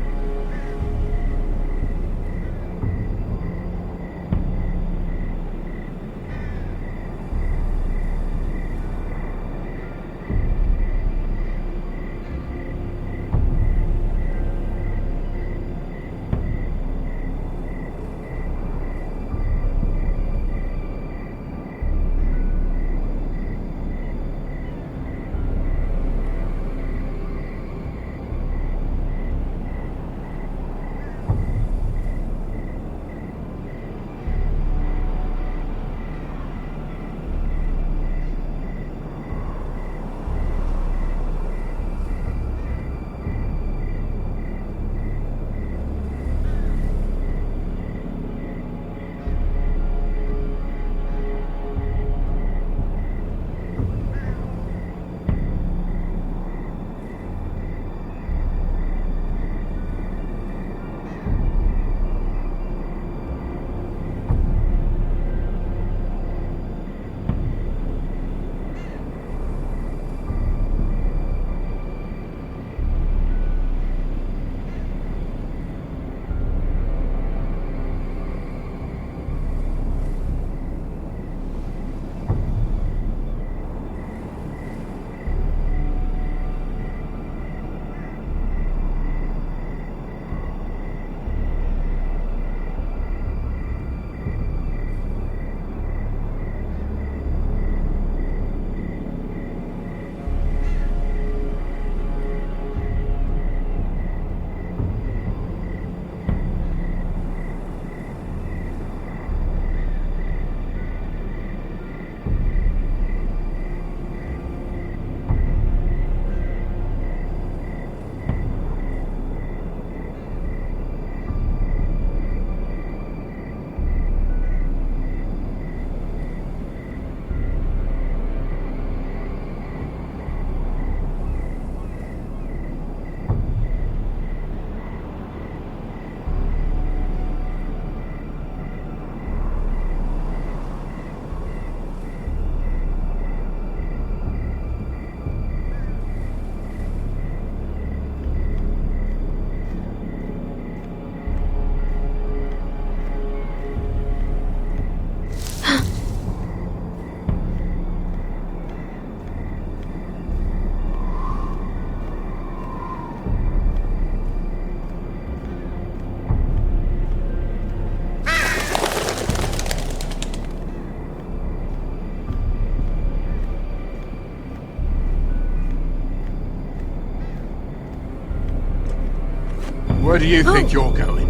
Where do you think you're going?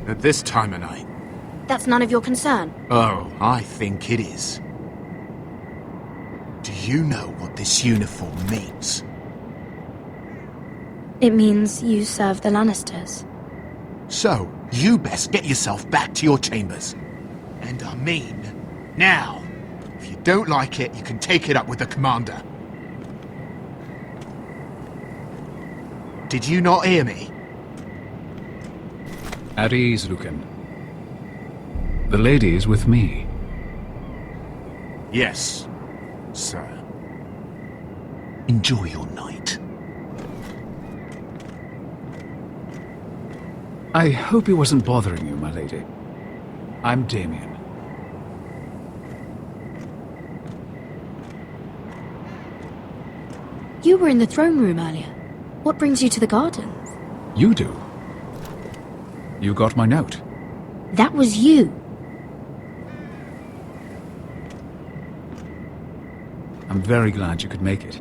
At this time of night? That's none of your concern. Oh, I think it is. Do you know what this uniform means? It means you serve the Lannisters. So, you best get yourself back to your chambers. And I mean, now. If you don't like it, you can take it up with the commander. Did you not hear me? At ease, Lucan. The lady is with me. Yes, sir. Enjoy your night. I hope he wasn't bothering you, my lady. I'm Damien. You were in the throne room earlier. What brings you to the gardens? You do. You got my note. That was you. I'm very glad you could make it.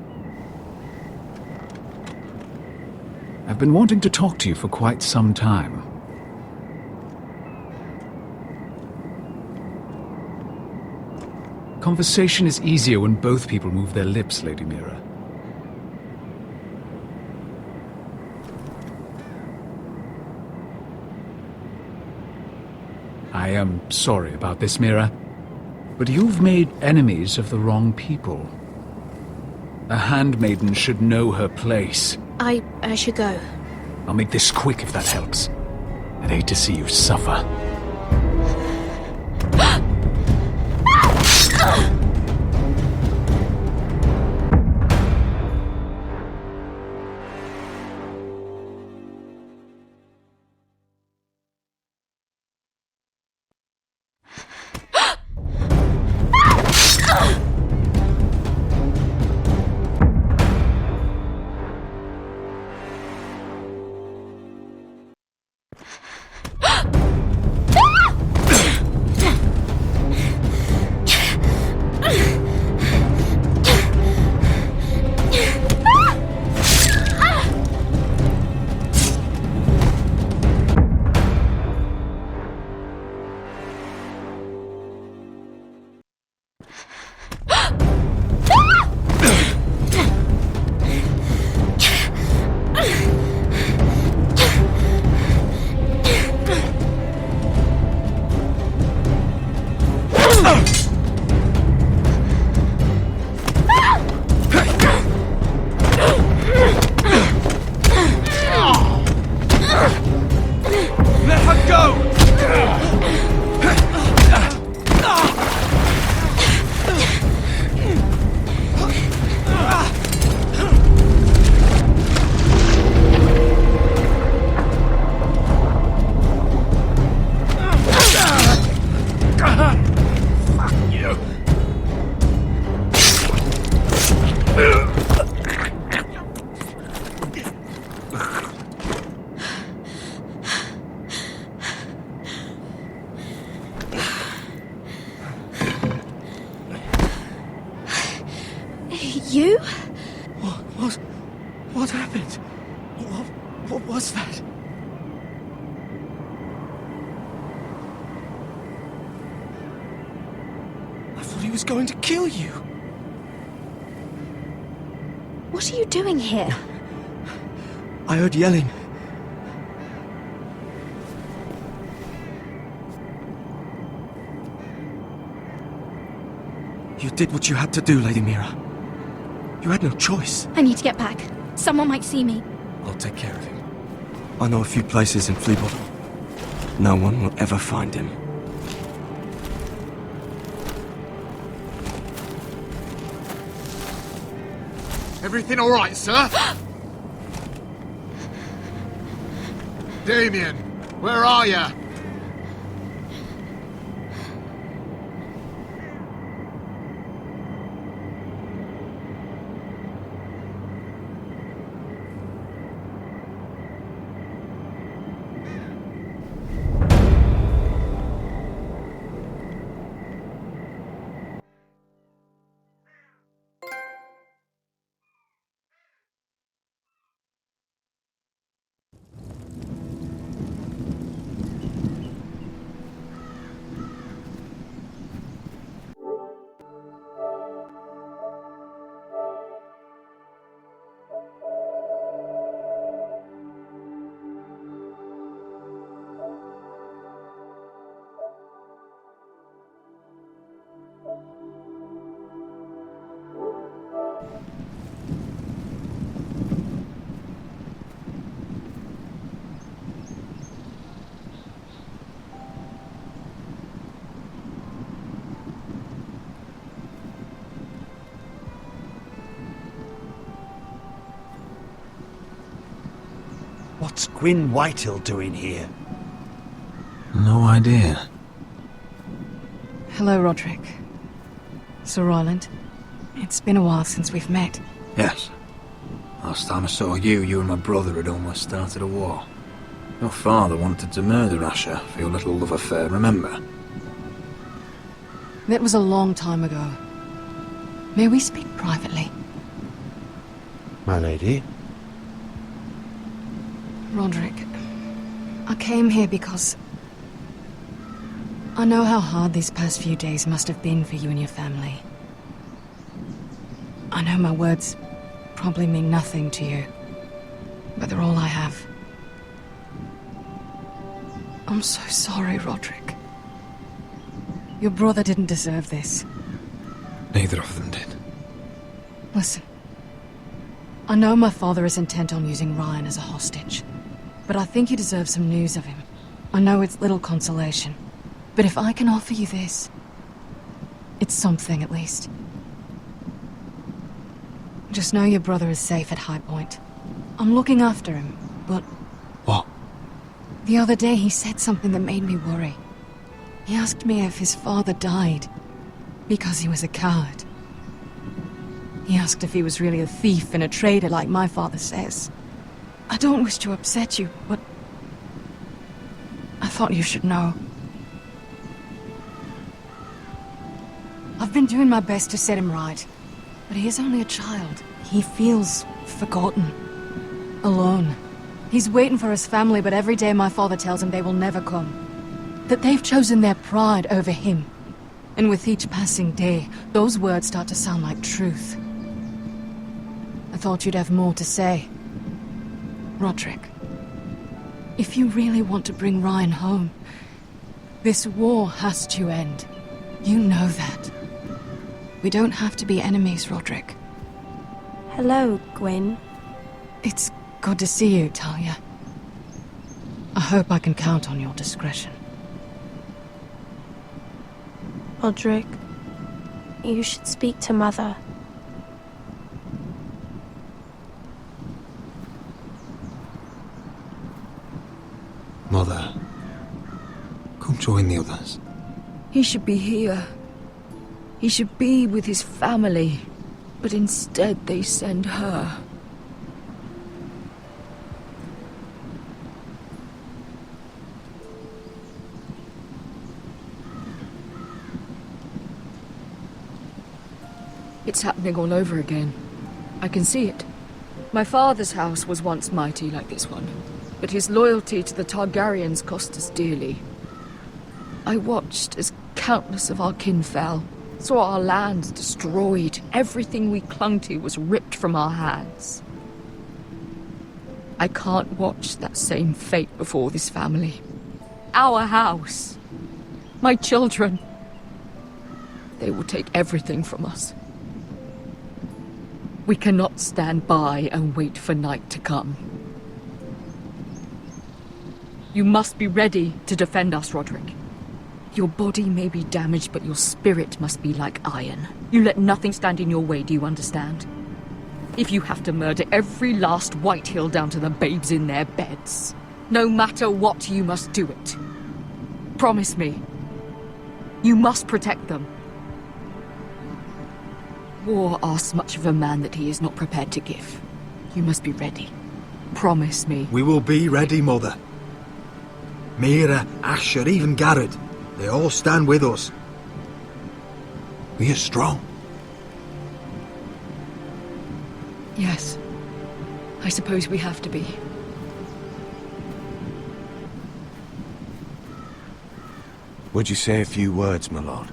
I've been wanting to talk to you for quite some time. Conversation is easier when both people move their lips, Lady Mira. I am sorry about this, Mira, but you've made enemies of the wrong people. A handmaiden should know her place. I should go. I'll make this quick if that helps. I'd hate to see you suffer. You? What happened? What was that? I thought he was going to kill you. What are you doing here? I heard yelling. You did what you had to do, Lady Mira. You had no choice. I need to get back. Someone might see me. I'll take care of him. I know a few places in Fleabottom. No one will ever find him. Everything all right, sir? Damien, where are you? What's Gwyn Whitehill doing here? No idea. Hello, Roderick. Sir Roland. It's been a while since we've met. Yes. Last time I saw you and my brother had almost started a war. Your father wanted to murder Asher for your little love affair, remember? That was a long time ago. May we speak privately? My lady? Roderick, I came here because I know how hard these past few days must have been for you and your family. I know my words probably mean nothing to you, but they're all I have. I'm so sorry, Roderick. Your brother didn't deserve this. Neither of them did. Listen, I know my father is intent on using Ryan as a hostage, but I think you deserve some news of him. I know it's little consolation, but if I can offer you this, it's something at least. Just know your brother is safe at High Point. I'm looking after him, but... What? The other day he said something that made me worry. He asked me if his father died because he was a coward. He asked if he was really a thief and a traitor like my father says. I don't wish to upset you, but I thought you should know. I've been doing my best to set him right, but he is only a child. He feels forgotten, alone. He's waiting for his family, but every day my father tells him they will never come. That they've chosen their pride over him. And with each passing day, those words start to sound like truth. I thought you'd have more to say. Roderick, if you really want to bring Ryan home, this war has to end. You know that. We don't have to be enemies, Roderick. Hello, Gwyn. It's good to see you, Talia. I hope I can count on your discretion. Roderick, you should speak to Mother. Mother, come join the others. He should be here. He should be with his family. But instead they send her. It's happening all over again. I can see it. My father's house was once mighty like this one, but his loyalty to the Targaryens cost us dearly. I watched as countless of our kin fell, saw our lands destroyed, everything we clung to was ripped from our hands. I can't watch that same fate before this family. Our house. My children. They will take everything from us. We cannot stand by and wait for night to come. You must be ready to defend us, Roderick. Your body may be damaged, but your spirit must be like iron. You let nothing stand in your way, do you understand? If you have to murder every last White Hill down to the babes in their beds, no matter what, you must do it. Promise me. You must protect them. War asks much of a man that he is not prepared to give. You must be ready. Promise me. We will be ready, Mother. Mira, Asher, even Garrett. They all stand with us. We are strong. Yes. I suppose we have to be. Would you say a few words, my lord?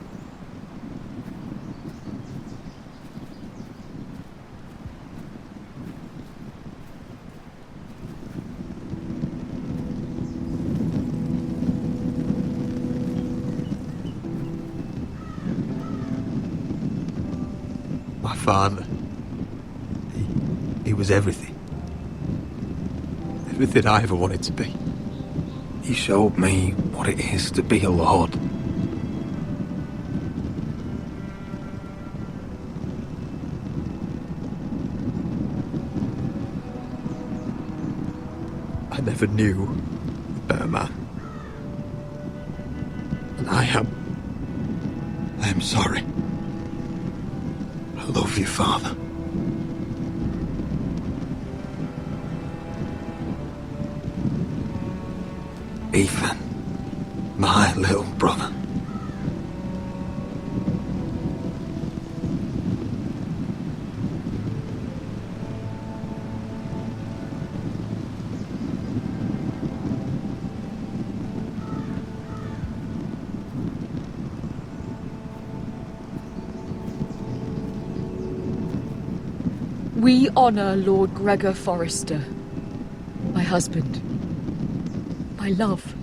My father. He was everything. Everything I ever wanted to be. He showed me what it is to be a lord. I never knew a better man. And I am sorry. I love you, Father. Ethan, my little brother. We honor Lord Gregor Forrester, my husband, my love,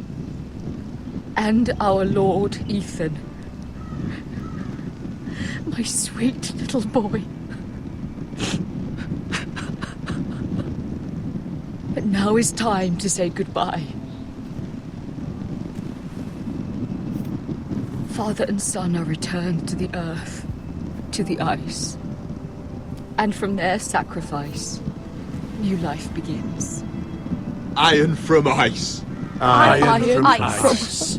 and our Lord Ethan, my sweet little boy. But now is time to say goodbye. Father and son are returned to the earth, to the ice. And from their sacrifice, new life begins. Iron from ice. Iron from ice.